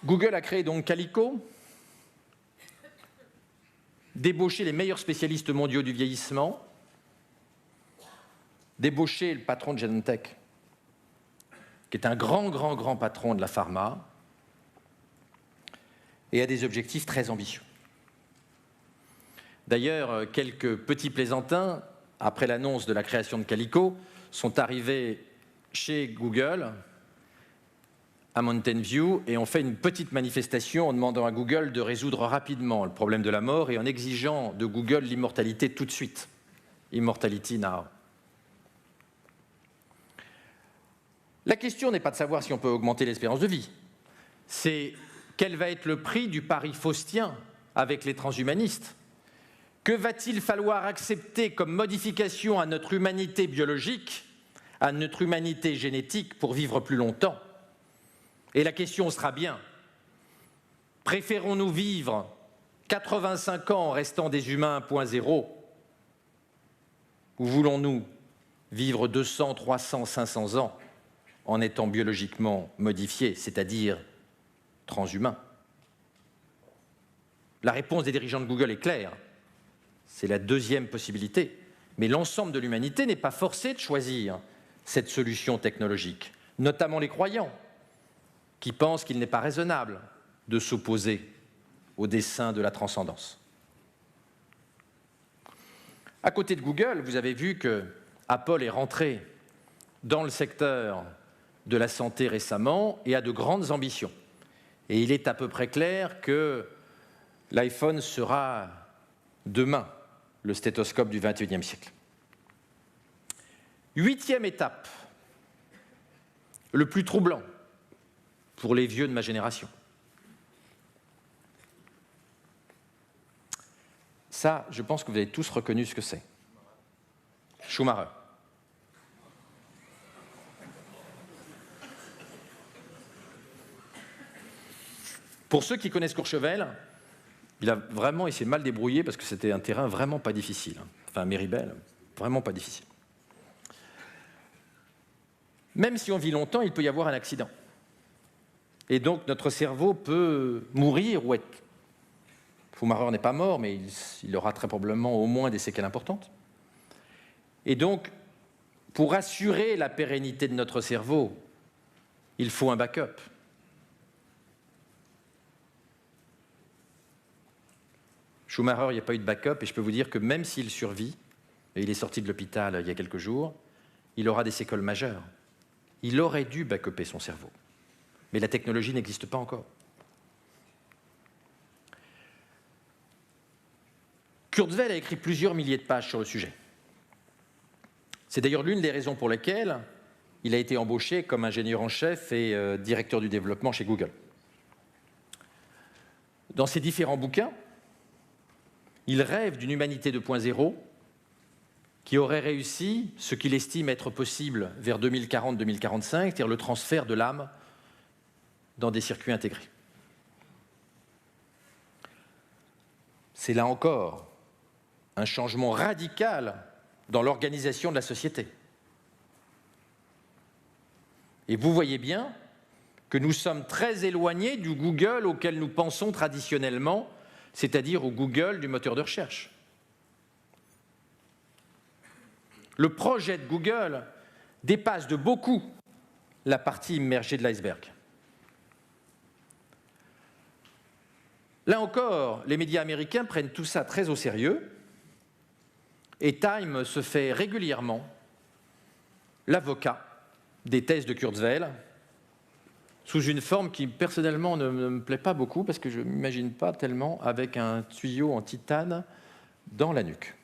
Google a créé donc Calico, débauché les meilleurs spécialistes mondiaux du vieillissement, débauché le patron de Genentech, qui est un grand patron de la pharma, et a des objectifs très ambitieux. D'ailleurs, quelques petits plaisantins, après l'annonce de la création de Calico, sont arrivés chez Google, à Mountain View, et ont fait une petite manifestation en demandant à Google de résoudre rapidement le problème de la mort et en exigeant de Google l'immortalité tout de suite. Immortality now. La question n'est pas de savoir si on peut augmenter l'espérance de vie, c'est quel va être le prix du pari faustien avec les transhumanistes? Que va-t-il falloir accepter comme modification à notre humanité biologique, à notre humanité génétique pour vivre plus longtemps? Et la question sera bien, préférons-nous vivre 85 ans en restant des humains 1.0 ou voulons-nous vivre 200, 300, 500 ans en étant biologiquement modifiés, c'est-à-dire transhumains? La réponse des dirigeants de Google est claire. C'est la deuxième possibilité. Mais l'ensemble de l'humanité n'est pas forcé de choisir cette solution technologique, notamment les croyants, qui pensent qu'il n'est pas raisonnable de s'opposer au dessein de la transcendance. À côté de Google, vous avez vu que Apple est rentré dans le secteur de la santé récemment et a de grandes ambitions. Et il est à peu près clair que l'iPhone sera demain le stéthoscope du XXIe siècle. 8e étape, le plus troublant pour les vieux de ma génération. Ça, je pense que vous avez tous reconnu ce que c'est. Schumacher. Pour ceux qui connaissent Courchevel, il s'est mal débrouillé parce que c'était un terrain vraiment pas difficile. Enfin, Méribel, vraiment pas difficile. Même si on vit longtemps, il peut y avoir un accident. Et donc, notre cerveau peut mourir ou être... Schumacher n'est pas mort, mais il aura très probablement au moins des séquelles importantes. Et donc, pour assurer la pérennité de notre cerveau, il faut un backup. Schumacher, il n'y a pas eu de backup, et je peux vous dire que même s'il survit, et il est sorti de l'hôpital il y a quelques jours, il aura des séquelles majeures. Il aurait dû backuper son cerveau. Mais la technologie n'existe pas encore. Kurzweil a écrit plusieurs milliers de pages sur le sujet. C'est d'ailleurs l'une des raisons pour lesquelles il a été embauché comme ingénieur en chef et directeur du développement chez Google. Dans ses différents bouquins, il rêve d'une humanité 2.0 qui aurait réussi ce qu'il estime être possible vers 2040-2045, c'est-à-dire le transfert de l'âme dans des circuits intégrés. C'est là encore un changement radical dans l'organisation de la société. Et vous voyez bien que nous sommes très éloignés du Google auquel nous pensons traditionnellement, c'est-à-dire au Google du moteur de recherche. Le projet de Google dépasse de beaucoup la partie immergée de l'iceberg. Là encore, les médias américains prennent tout ça très au sérieux et Time se fait régulièrement l'avocat des thèses de Kurzweil sous une forme qui, personnellement, ne me plaît pas beaucoup parce que je ne m'imagine pas tellement avec un tuyau en titane dans la nuque.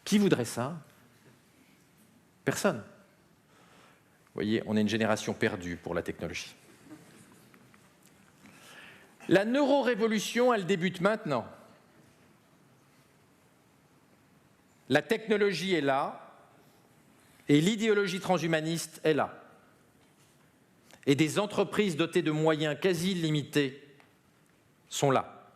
Qui voudrait ça? Personne. Vous voyez, on est une génération perdue pour la technologie. La neurorévolution, elle débute maintenant. La technologie est là et l'idéologie transhumaniste est là. Et des entreprises dotées de moyens quasi illimités sont là.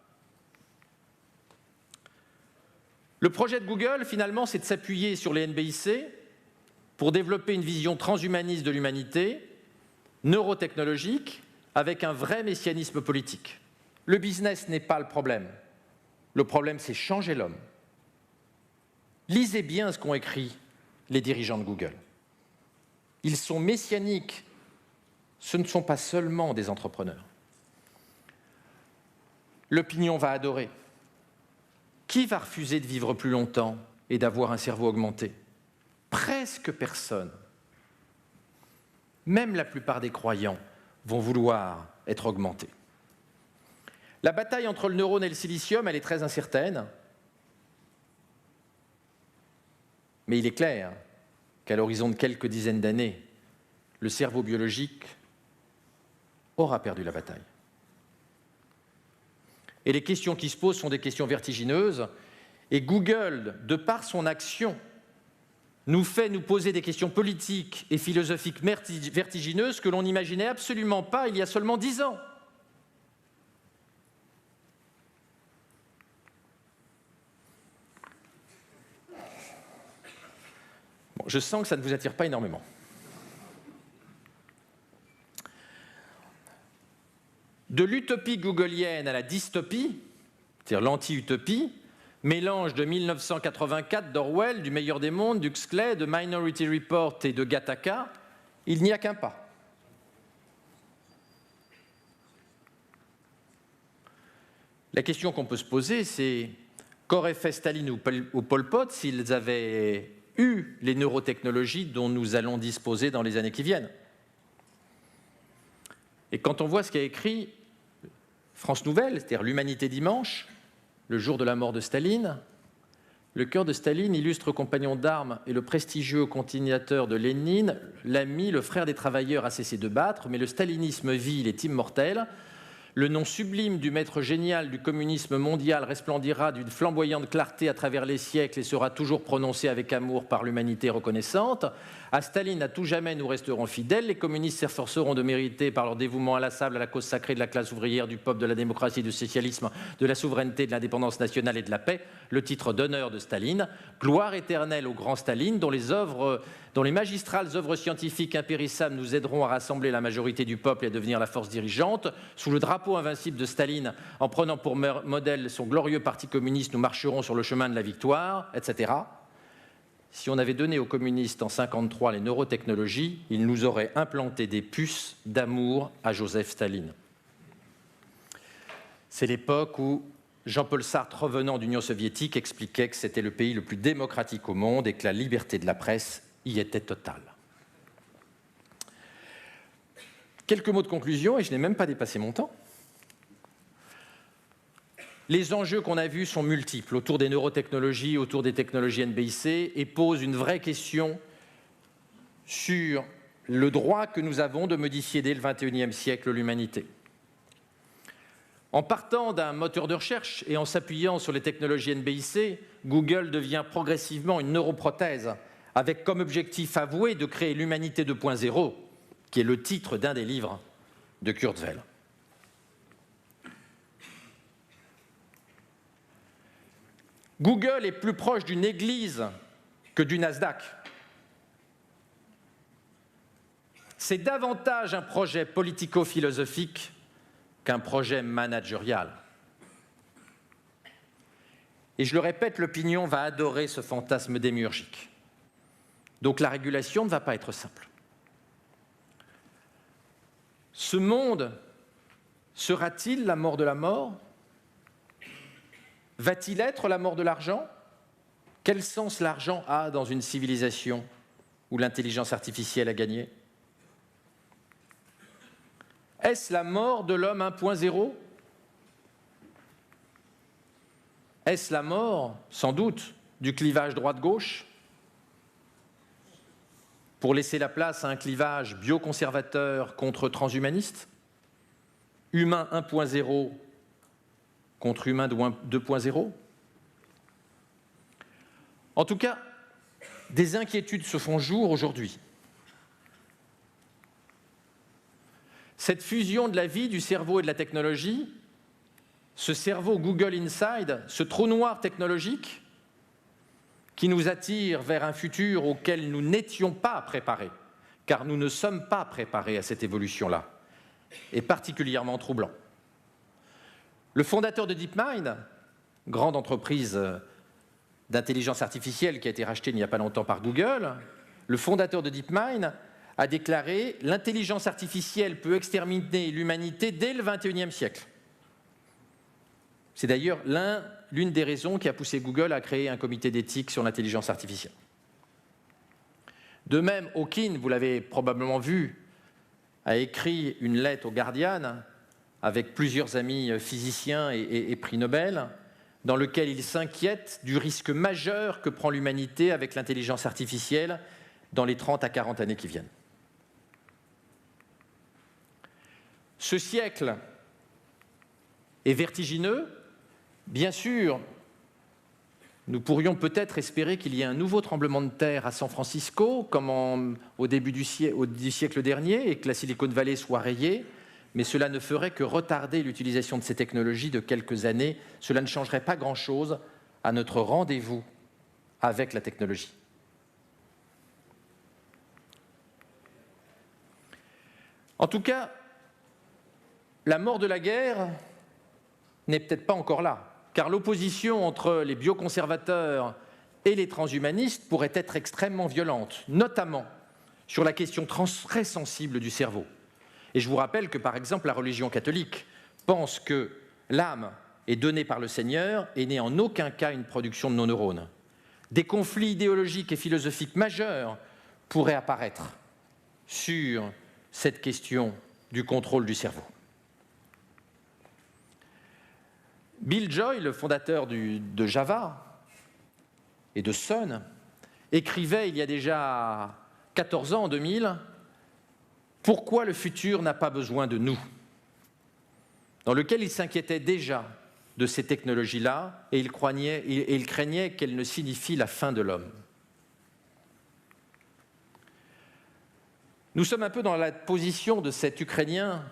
Le projet de Google, finalement, c'est de s'appuyer sur les NBIC pour développer une vision transhumaniste de l'humanité, neurotechnologique, avec un vrai messianisme politique. Le business n'est pas le problème. Le problème, c'est changer l'homme. Lisez bien ce qu'ont écrit les dirigeants de Google. Ils sont messianiques. Ce ne sont pas seulement des entrepreneurs. L'opinion va adorer. Qui va refuser de vivre plus longtemps et d'avoir un cerveau augmenté? Presque personne. Même la plupart des croyants vont vouloir être augmentés. La bataille entre le neurone et le silicium, elle est très incertaine. Mais il est clair qu'à l'horizon de quelques dizaines d'années, le cerveau biologique aura perdu la bataille. Et les questions qui se posent sont des questions vertigineuses. Et Google, de par son action, nous fait nous poser des questions politiques et philosophiques vertigineuses que l'on n'imaginait absolument pas il y a seulement 10 ans. Bon, je sens que ça ne vous attire pas énormément. De l'utopie googolienne à la dystopie, c'est-à-dire l'anti-utopie, mélange de 1984 d'Orwell, du Meilleur des mondes, d'Huxley, de Minority Report et de Gattaca, il n'y a qu'un pas. La question qu'on peut se poser, c'est qu'aurait fait Staline ou Pol Pot s'ils avaient eu les neurotechnologies dont nous allons disposer dans les années qui viennent? Et quand on voit ce qu'a écrit France Nouvelle, c'est-à-dire l'Humanité dimanche, le jour de la mort de Staline, le cœur de Staline illustre compagnon d'armes et le prestigieux continuateur de Lénine, l'ami, le frère des travailleurs a cessé de battre, mais le stalinisme vil est immortel. Le nom sublime du maître génial du communisme mondial resplendira d'une flamboyante clarté à travers les siècles et sera toujours prononcé avec amour par l'humanité reconnaissante. À Staline, à tout jamais, nous resterons fidèles. Les communistes s'efforceront de mériter, par leur dévouement inlassable à la cause sacrée de la classe ouvrière, du peuple, de la démocratie, du socialisme, de la souveraineté, de l'indépendance nationale et de la paix, le titre d'honneur de Staline. Gloire éternelle au grand Staline, dont les magistrales œuvres scientifiques impérissables nous aideront à rassembler la majorité du peuple et à devenir la force dirigeante. Sous le drapeau invincible de Staline, en prenant pour modèle son glorieux parti communiste, nous marcherons sur le chemin de la victoire, etc. Si on avait donné aux communistes en 1953 les neurotechnologies, ils nous auraient implanté des puces d'amour à Joseph Staline. C'est l'époque où Jean-Paul Sartre, revenant d'Union soviétique, expliquait que c'était le pays le plus démocratique au monde et que la liberté de la presse y était totale. Quelques mots de conclusion, et je n'ai même pas dépassé mon temps. Les enjeux qu'on a vus sont multiples autour des neurotechnologies, autour des technologies NBIC, et posent une vraie question sur le droit que nous avons de modifier dès le XXIe siècle l'humanité. En partant d'un moteur de recherche et en s'appuyant sur les technologies NBIC, Google devient progressivement une neuroprothèse, avec comme objectif avoué de créer l'humanité 2.0, qui est le titre d'un des livres de Kurzweil. Google est plus proche d'une église que du Nasdaq. C'est davantage un projet politico-philosophique qu'un projet managérial. Et je le répète, l'opinion va adorer ce fantasme démiurgique. Donc la régulation ne va pas être simple. Ce monde sera-t-il la mort de la mort ? Va-t-il être la mort de l'argent ? Quel sens l'argent a dans une civilisation où l'intelligence artificielle a gagné ? Est-ce la mort de l'homme 1.0 ? Est-ce la mort, sans doute, du clivage droite-gauche pour laisser la place à un clivage bioconservateur contre transhumaniste ? Humain 1.0 contre humain 2.0 ? En tout cas, des inquiétudes se font jour aujourd'hui. Cette fusion de la vie, du cerveau et de la technologie, ce cerveau Google Inside, ce trou noir technologique qui nous attire vers un futur auquel nous n'étions pas préparés, car nous ne sommes pas préparés à cette évolution-là, est particulièrement troublant. Le fondateur de DeepMind, grande entreprise d'intelligence artificielle qui a été rachetée il n'y a pas longtemps par Google, le fondateur de DeepMind a déclaré « L'intelligence artificielle peut exterminer l'humanité dès le XXIe siècle ». C'est d'ailleurs l'une des raisons qui a poussé Google à créer un comité d'éthique sur l'intelligence artificielle. De même, Hawking, vous l'avez probablement vu, a écrit une lettre au Guardian avec plusieurs amis physiciens et prix Nobel, dans lequel il s'inquiète du risque majeur que prend l'humanité avec l'intelligence artificielle dans les 30 à 40 années qui viennent. Ce siècle est vertigineux. Bien sûr, nous pourrions peut-être espérer qu'il y ait un nouveau tremblement de terre à San Francisco, comme au début du siècle dernier, et que la Silicon Valley soit rayée, mais cela ne ferait que retarder l'utilisation de ces technologies de quelques années. Cela ne changerait pas grand-chose à notre rendez-vous avec la technologie. En tout cas, la mort de la guerre n'est peut-être pas encore là, car l'opposition entre les bioconservateurs et les transhumanistes pourrait être extrêmement violente, notamment sur la question très sensible du cerveau. Et je vous rappelle que, par exemple, la religion catholique pense que l'âme est donnée par le Seigneur et n'est en aucun cas une production de nos neurones. Des conflits idéologiques et philosophiques majeurs pourraient apparaître sur cette question du contrôle du cerveau. Bill Joy, le fondateur de Java et de Sun, écrivait il y a déjà 14 ans, en 2000, « Pourquoi le futur n'a pas besoin de nous ?» dans lequel il s'inquiétait déjà de ces technologies-là et il craignait qu'elles ne signifient la fin de l'homme. Nous sommes un peu dans la position de cet Ukrainien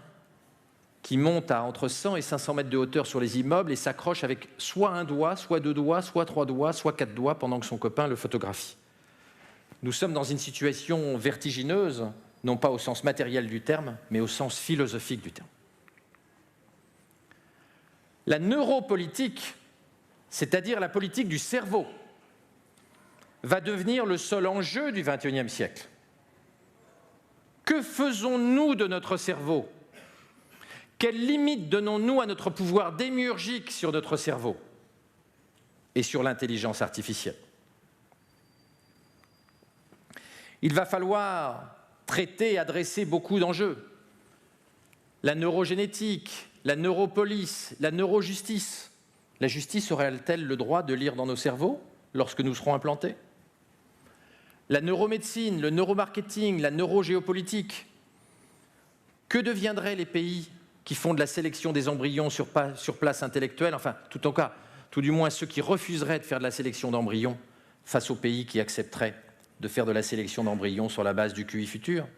qui monte à entre 100 et 500 mètres de hauteur sur les immeubles et s'accroche avec soit un doigt, soit 2 doigts, soit 3 doigts, soit 4 doigts pendant que son copain le photographie. Nous sommes dans une situation vertigineuse, non pas au sens matériel du terme, mais au sens philosophique du terme. La neuropolitique, c'est-à-dire la politique du cerveau, va devenir le seul enjeu du XXIe siècle. Que faisons-nous de notre cerveau ? Quelles limites donnons-nous à notre pouvoir démiurgique sur notre cerveau et sur l'intelligence artificielle ? Il va falloir traiter et adresser beaucoup d'enjeux. La neurogénétique, la neuropolice, la neurojustice. La justice aurait-elle le droit de lire dans nos cerveaux lorsque nous serons implantés ? La neuromédecine, le neuromarketing, la neurogéopolitique. Que deviendraient les pays qui font de la sélection des embryons sur place intellectuelle, enfin, tout du moins ceux qui refuseraient de faire de la sélection d'embryons face aux pays qui accepteraient de faire de la sélection d'embryons sur la base du QI futur.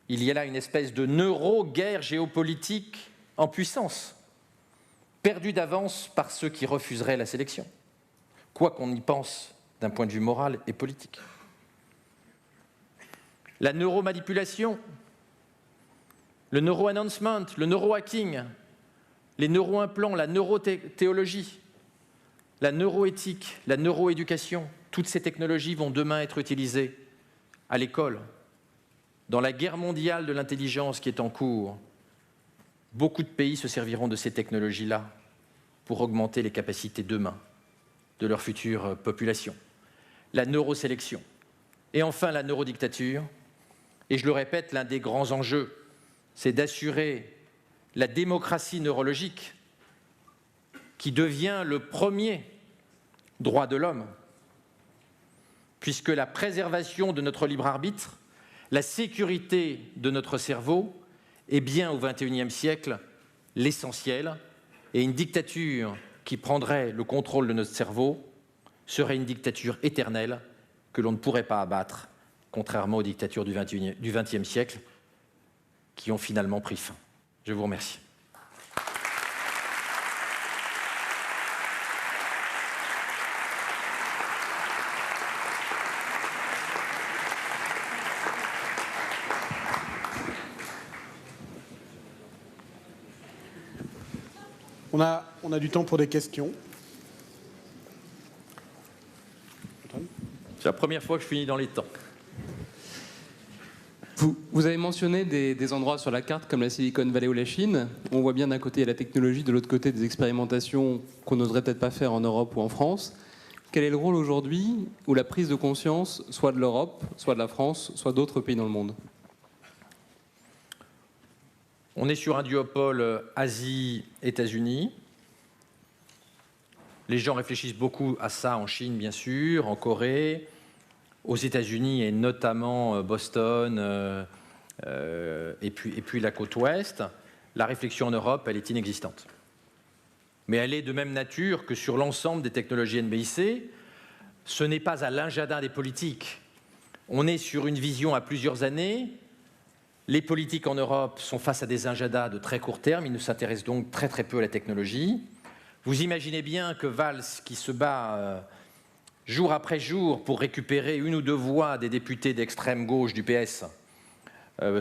Il y a là une espèce de neuro-guerre géopolitique en puissance, perdue d'avance par ceux qui refuseraient la sélection, quoi qu'on y pense d'un point de vue moral et politique. La neuromanipulation, le neuro-announcement, le neuro-hacking, les neuro-implants, la neurothéologie, la neuroéthique, la neuroéducation, toutes ces technologies vont demain être utilisées à l'école. Dans la guerre mondiale de l'intelligence qui est en cours, beaucoup de pays se serviront de ces technologies-là pour augmenter les capacités demain de leur future population. La neurosélection. Et enfin, la neurodictature. Et je le répète, l'un des grands enjeux, c'est d'assurer la démocratie neurologique qui devient le premier droit de l'homme, puisque la préservation de notre libre arbitre, la sécurité de notre cerveau est bien au XXIe siècle l'essentiel, et une dictature qui prendrait le contrôle de notre cerveau serait une dictature éternelle que l'on ne pourrait pas abattre, contrairement aux dictatures du XXe siècle qui ont finalement pris fin. Je vous remercie. On a du temps pour des questions. C'est la première fois que je finis dans les temps. Vous avez mentionné des endroits sur la carte comme la Silicon Valley ou la Chine. On voit bien d'un côté la technologie, de l'autre côté des expérimentations qu'on n'oserait peut-être pas faire en Europe ou en France. Quel est le rôle aujourd'hui où la prise de conscience, soit de l'Europe, soit de la France, soit d'autres pays dans le monde ? On est sur un duopole Asie-États-Unis. Les gens réfléchissent beaucoup à ça en Chine, bien sûr, en Corée, aux États-Unis et notamment Boston et puis la côte ouest. La réflexion en Europe, elle est inexistante. mais elle est de même nature que sur l'ensemble des technologies NBIC. Ce n'est pas à l'agenda des politiques. On est sur une vision à plusieurs années. Les politiques en Europe sont face à des agendas de très court terme. Ils ne s'intéressent donc très très peu à la technologie. Vous imaginez bien que Valls, qui se bat jour après jour pour récupérer une ou deux voix des députés d'extrême gauche du PS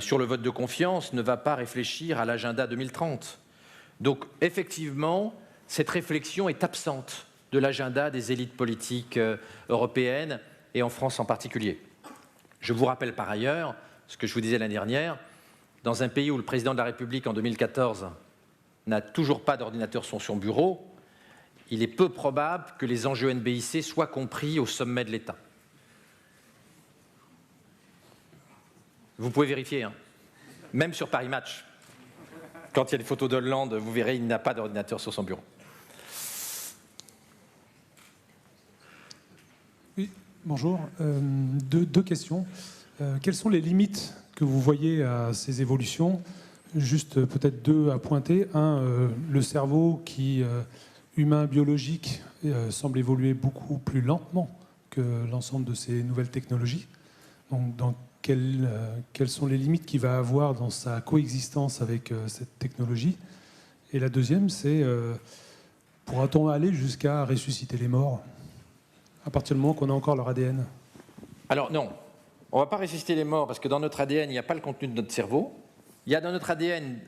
sur le vote de confiance, ne va pas réfléchir à l'agenda 2030. Donc effectivement, cette réflexion est absente de l'agenda des élites politiques européennes et en France en particulier. Je vous rappelle par ailleurs ce que je vous disais l'année dernière, dans un pays où le président de la République en 2014 n'a toujours pas d'ordinateur sur son bureau, il est peu probable que les enjeux NBIC soient compris au sommet de l'État. Vous pouvez vérifier, hein. Même sur Paris Match. Quand il y a des photos d'Hollande, vous verrez, il n'a pas d'ordinateur sur son bureau. Oui, bonjour. Deux questions. Quelles sont les limites que vous voyez à ces évolutions? Juste peut-être deux à pointer. Un, le cerveau qui, humain biologique, semble évoluer beaucoup plus lentement que l'ensemble de ces nouvelles technologies. Donc, quelles sont les limites qu'il va avoir dans sa coexistence avec cette technologie? Et la deuxième, c'est pourra-t-on aller jusqu'à ressusciter les morts à partir du moment qu'on a encore leur ADN? Alors non, on ne va pas ressusciter les morts parce que dans notre ADN, il n'y a pas le contenu de notre cerveau. Il y a dans notre ADN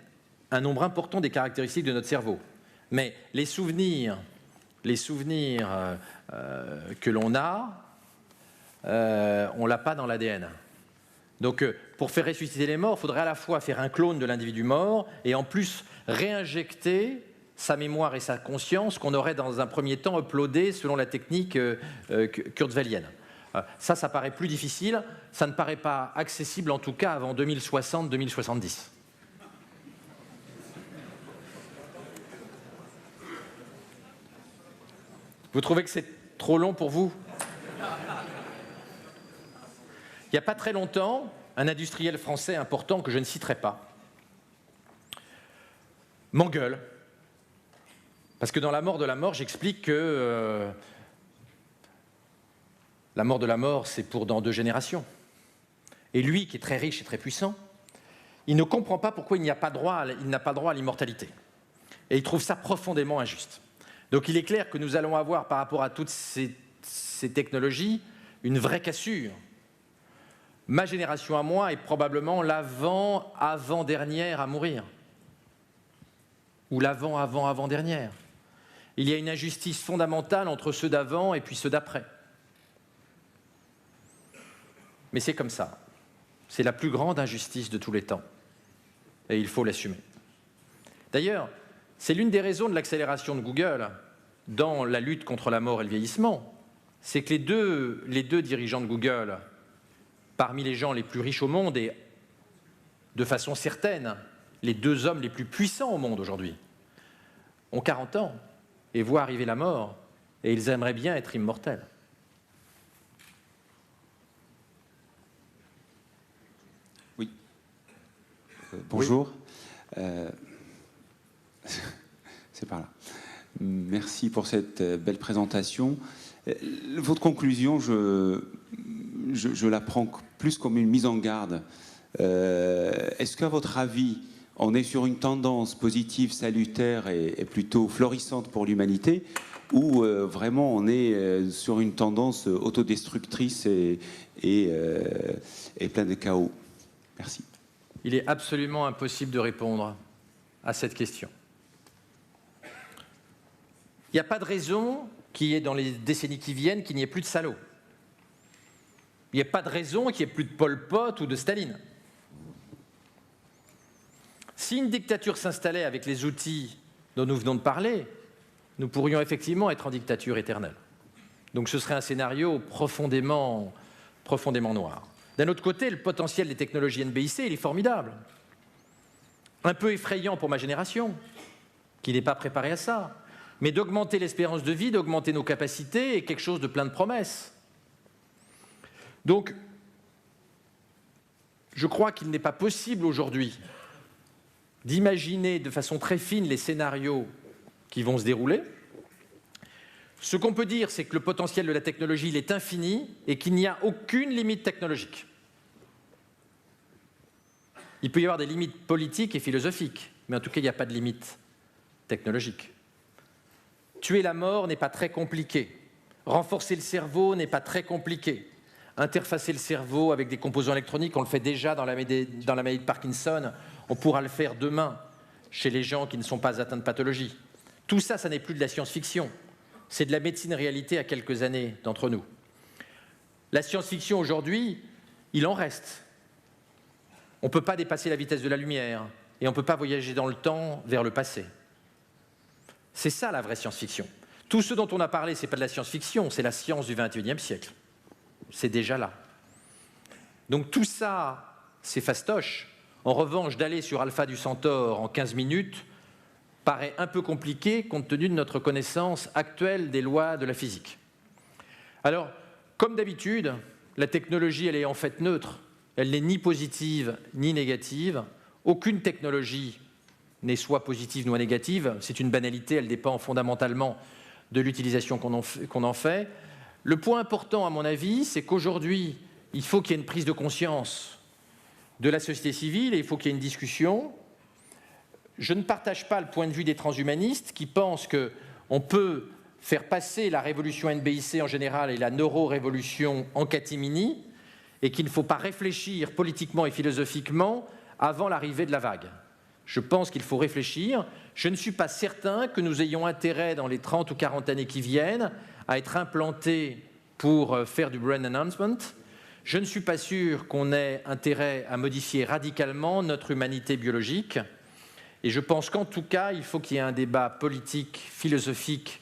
un nombre important des caractéristiques de notre cerveau. Mais les souvenirs que l'on a, on ne l'a pas dans l'ADN. Donc, pour faire ressusciter les morts, il faudrait à la fois faire un clone de l'individu mort et en plus réinjecter sa mémoire et sa conscience qu'on aurait dans un premier temps uploadé selon la technique kurzweilienne. Ça paraît plus difficile, ça ne paraît pas accessible en tout cas avant 2060-2070. Vous trouvez que c'est trop long pour vous? Il n'y a pas très longtemps, un industriel français important que je ne citerai pas m'engueule. Parce que dans La mort de la mort, j'explique que la mort de la mort, c'est pour dans 2 générations. Et lui, qui est très riche et très puissant, il ne comprend pas pourquoi il n'a pas droit à l'immortalité. Et il trouve ça profondément injuste. Donc il est clair que nous allons avoir, par rapport à toutes ces technologies, une vraie cassure. Ma génération à moi est probablement l'avant-avant-dernière à mourir. Ou l'avant-avant-avant-dernière. Il y a une injustice fondamentale entre ceux d'avant et puis ceux d'après. Mais c'est comme ça. C'est la plus grande injustice de tous les temps. Et il faut l'assumer. D'ailleurs, c'est l'une des raisons de l'accélération de Google dans la lutte contre la mort et le vieillissement. C'est que les deux dirigeants de Google, parmi les gens les plus riches au monde et de façon certaine, les 2 hommes les plus puissants au monde aujourd'hui, ont 40 ans et voient arriver la mort et ils aimeraient bien être immortels. Oui. Bonjour. Oui. C'est par là. Merci pour cette belle présentation. Votre conclusion, je la prends plus comme une mise en garde. Est-ce qu'à votre avis, on est sur une tendance positive, salutaire et plutôt florissante pour l'humanité, ou vraiment on est sur une tendance autodestructrice et plein de chaos? Merci. Il est absolument impossible de répondre à cette question. Il n'y a pas de raison qu'il y ait dans les décennies qui viennent qu'il n'y ait plus de salauds. Il n'y a pas de raison qu'il n'y ait plus de Pol Pot ou de Staline. Si une dictature s'installait avec les outils dont nous venons de parler, nous pourrions effectivement être en dictature éternelle. Donc ce serait un scénario profondément noir. D'un autre côté, le potentiel des technologies NBIC, il est formidable. Un peu effrayant pour ma génération, qui n'est pas préparée à ça. Mais d'augmenter l'espérance de vie, d'augmenter nos capacités est quelque chose de plein de promesses. Donc, je crois qu'il n'est pas possible aujourd'hui d'imaginer de façon très fine les scénarios qui vont se dérouler. Ce qu'on peut dire, c'est que le potentiel de la technologie, il est infini et qu'il n'y a aucune limite technologique. Il peut y avoir des limites politiques et philosophiques, mais en tout cas, il n'y a pas de limite technologique. Tuer la mort n'est pas très compliqué. Renforcer le cerveau n'est pas très compliqué. Interfacer le cerveau avec des composants électroniques, on le fait déjà dans la maladie de Parkinson, on pourra le faire demain chez les gens qui ne sont pas atteints de pathologie. Tout ça, ça n'est plus de la science-fiction. C'est de la médecine réalité à quelques années d'entre nous. La science-fiction aujourd'hui, il en reste. On ne peut pas dépasser la vitesse de la lumière et on ne peut pas voyager dans le temps vers le passé. C'est ça la vraie science-fiction. Tout ce dont on a parlé, ce n'est pas de la science-fiction, c'est la science du XXIe siècle. C'est déjà là. Donc tout ça, c'est fastoche. En revanche, d'aller sur Alpha du Centaure en 15 minutes paraît un peu compliqué compte tenu de notre connaissance actuelle des lois de la physique. Alors, comme d'habitude, la technologie, elle est en fait neutre. Elle n'est ni positive ni négative. Aucune technologie n'est soit positive soit négative. C'est une banalité, elle dépend fondamentalement de l'utilisation qu'on en fait. Le point important, à mon avis, c'est qu'aujourd'hui, il faut qu'il y ait une prise de conscience de la société civile et il faut qu'il y ait une discussion. Je ne partage pas le point de vue des transhumanistes qui pensent qu'on peut faire passer la révolution NBIC en général et la neurorévolution en catimini et qu'il ne faut pas réfléchir politiquement et philosophiquement avant l'arrivée de la vague. Je pense qu'il faut réfléchir. Je ne suis pas certain que nous ayons intérêt dans les 30 ou 40 années qui viennent à être implantés pour faire du brain enhancement. Je ne suis pas sûr qu'on ait intérêt à modifier radicalement notre humanité biologique. Et je pense qu'en tout cas, il faut qu'il y ait un débat politique, philosophique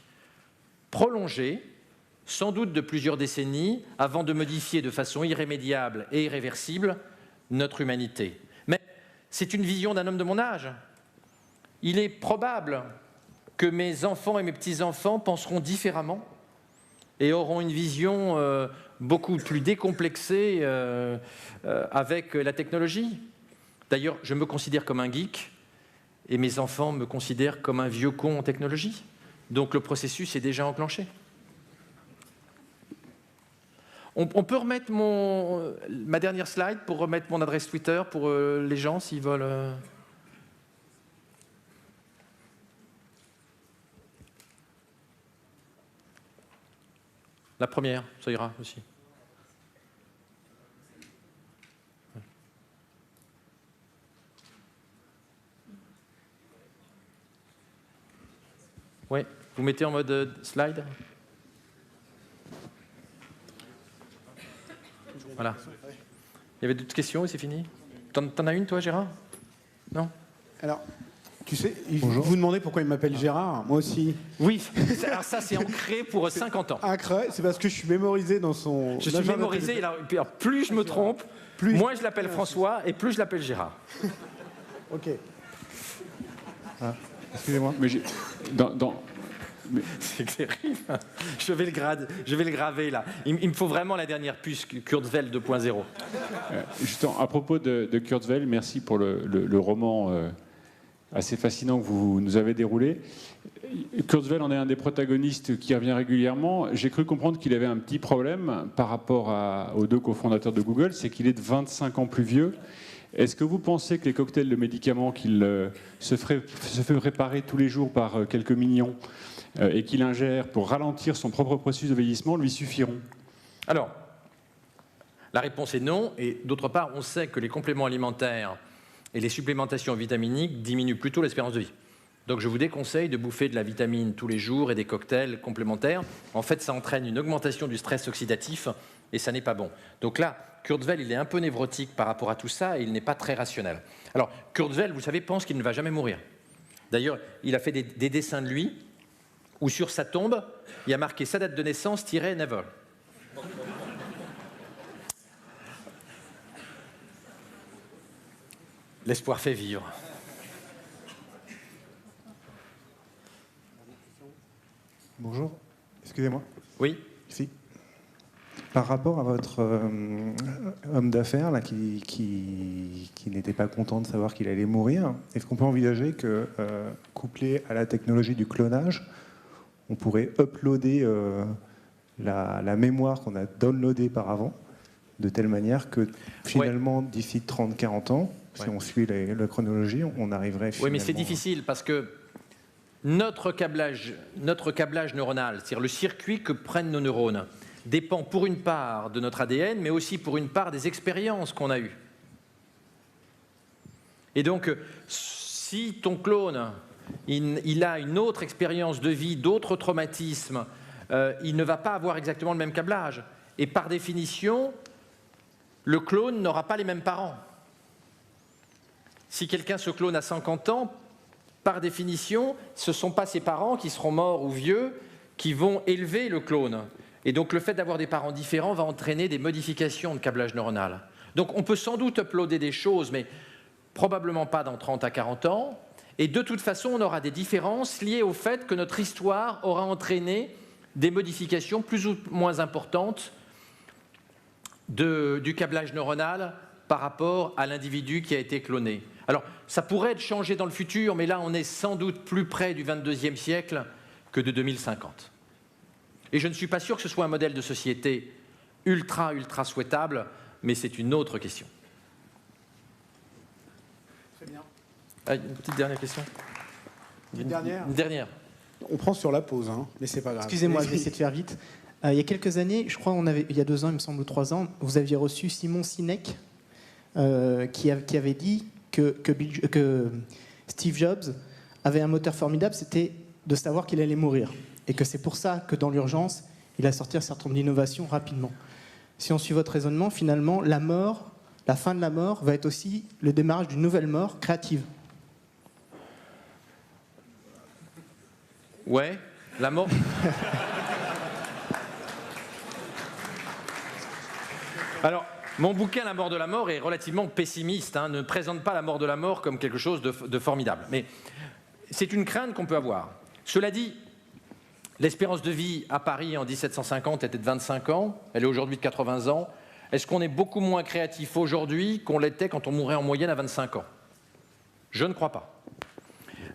prolongé, sans doute de plusieurs décennies, avant de modifier de façon irrémédiable et irréversible notre humanité. Mais c'est une vision d'un homme de mon âge. Il est probable que mes enfants et mes petits-enfants penseront différemment et auront une vision beaucoup plus décomplexée avec la technologie. D'ailleurs, je me considère comme un geek et mes enfants me considèrent comme un vieux con en technologie. Donc le processus est déjà enclenché. On peut remettre ma dernière slide pour remettre mon adresse Twitter pour les gens s'ils veulent. La première, ça ira aussi. Oui, vous mettez en mode slide. Voilà. Il y avait d'autres questions et c'est fini. T'en as une, toi, Gérard? Non? Alors, tu sais, vous vous demandez pourquoi il m'appelle Gérard, moi aussi. Oui, alors ça, c'est ancré pour 50 ans. Ancré, c'est parce que je suis mémorisé dans son... Je suis mémorisé, et alors, plus je me trompe, moins je l'appelle François et plus je l'appelle Gérard. Ok. Ah, excusez-moi. Mais C'est terrible. Je vais le graver là. Il me faut vraiment la dernière puce Kurzweil 2.0. Justement, à propos de Kurzweil, merci pour le roman assez fascinant que vous nous avez déroulé. Kurzweil en est un des protagonistes qui revient régulièrement. J'ai cru comprendre qu'il avait un petit problème par rapport aux deux cofondateurs de Google, c'est qu'il est de 25 ans plus vieux. Est-ce que vous pensez que les cocktails de médicaments qu'il se fait préparer tous les jours par quelques mignons et qu'il ingère pour ralentir son propre processus de vieillissement lui suffiront? Alors, la réponse est non. Et d'autre part, on sait que les compléments alimentaires et les supplémentations vitaminiques diminuent plutôt l'espérance de vie. Donc je vous déconseille de bouffer de la vitamine tous les jours et des cocktails complémentaires. En fait, ça entraîne une augmentation du stress oxydatif et ça n'est pas bon. Donc là, Kurzweil, il est un peu névrotique par rapport à tout ça et il n'est pas très rationnel. Alors, Kurzweil, vous savez, pense qu'il ne va jamais mourir. D'ailleurs, il a fait des dessins de lui où sur sa tombe, il y a marqué sa date de naissance - never. L'espoir fait vivre. Bonjour, excusez-moi. Oui. Si. Par rapport à votre homme d'affaires là, qui n'était pas content de savoir qu'il allait mourir, est-ce qu'on peut envisager que couplé à la technologie du clonage, on pourrait uploader la mémoire qu'on a downloadée par avant, de telle manière que finalement, d'ici 30-40 ans, si on suit la chronologie, on arriverait finalement... Oui, mais c'est difficile parce que notre câblage neuronal, c'est-à-dire le circuit que prennent nos neurones, dépend pour une part de notre ADN, mais aussi pour une part des expériences qu'on a eues. Et donc, si ton clone, il a une autre expérience de vie, d'autres traumatismes, il ne va pas avoir exactement le même câblage. Et par définition, le clone n'aura pas les mêmes parents. Si quelqu'un se clone à 50 ans, par définition, ce ne sont pas ses parents qui seront morts ou vieux qui vont élever le clone. Et donc le fait d'avoir des parents différents va entraîner des modifications de câblage neuronal. Donc on peut sans doute uploader des choses, mais probablement pas dans 30 à 40 ans. Et de toute façon, on aura des différences liées au fait que notre histoire aura entraîné des modifications plus ou moins importantes du câblage neuronal par rapport à l'individu qui a été cloné. Alors, ça pourrait être changé dans le futur, mais là, on est sans doute plus près du 22e siècle que de 2050. Et je ne suis pas sûr que ce soit un modèle de société ultra souhaitable, mais c'est une autre question. Très bien. Ah, une petite dernière question. Une dernière. Une dernière. On prend sur la pause, hein, mais c'est pas grave. Excusez-moi, je vais essayer de faire vite. Il y a quelques années, je crois, il y a 2 ans, il me semble, ou 3 ans, vous aviez reçu Simon Sinek, qui avait dit que Steve Jobs avait un moteur formidable, c'était de savoir qu'il allait mourir. Et que c'est pour ça que dans l'urgence, il a sorti un certain nombre d'innovations rapidement. Si on suit votre raisonnement, finalement, la mort, la fin de la mort, va être aussi le démarrage d'une nouvelle mort créative. Ouais, la mort. Alors, mon bouquin, La mort de la mort, est relativement pessimiste, hein, ne présente pas la mort de la mort comme quelque chose de formidable. Mais c'est une crainte qu'on peut avoir. Cela dit, l'espérance de vie à Paris en 1750 était de 25 ans, elle est aujourd'hui de 80 ans. Est-ce qu'on est beaucoup moins créatif aujourd'hui qu'on l'était quand on mourait en moyenne à 25 ans? Je ne crois pas.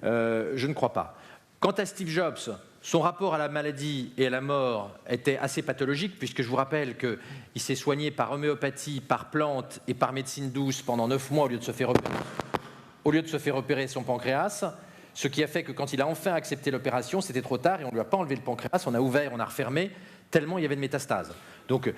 Je ne crois pas. Quant à Steve Jobs, son rapport à la maladie et à la mort était assez pathologique, puisque je vous rappelle qu'il s'est soigné par homéopathie, par plante et par médecine douce pendant 9 mois au lieu de se faire opérer son pancréas, ce qui a fait que quand il a enfin accepté l'opération, c'était trop tard et on ne lui a pas enlevé le pancréas, on a ouvert, on a refermé, tellement il y avait de métastases. Donc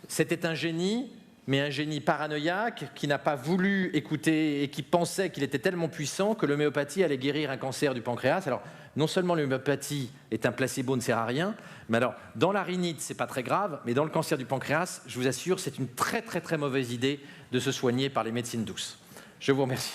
c'était un génie, mais un génie paranoïaque qui n'a pas voulu écouter et qui pensait qu'il était tellement puissant que l'homéopathie allait guérir un cancer du pancréas. Alors, non seulement l'homéopathie est un placebo, ne sert à rien, mais alors, dans la rhinite, c'est pas très grave, mais dans le cancer du pancréas, je vous assure, c'est une très mauvaise idée de se soigner par les médecines douces. Je vous remercie.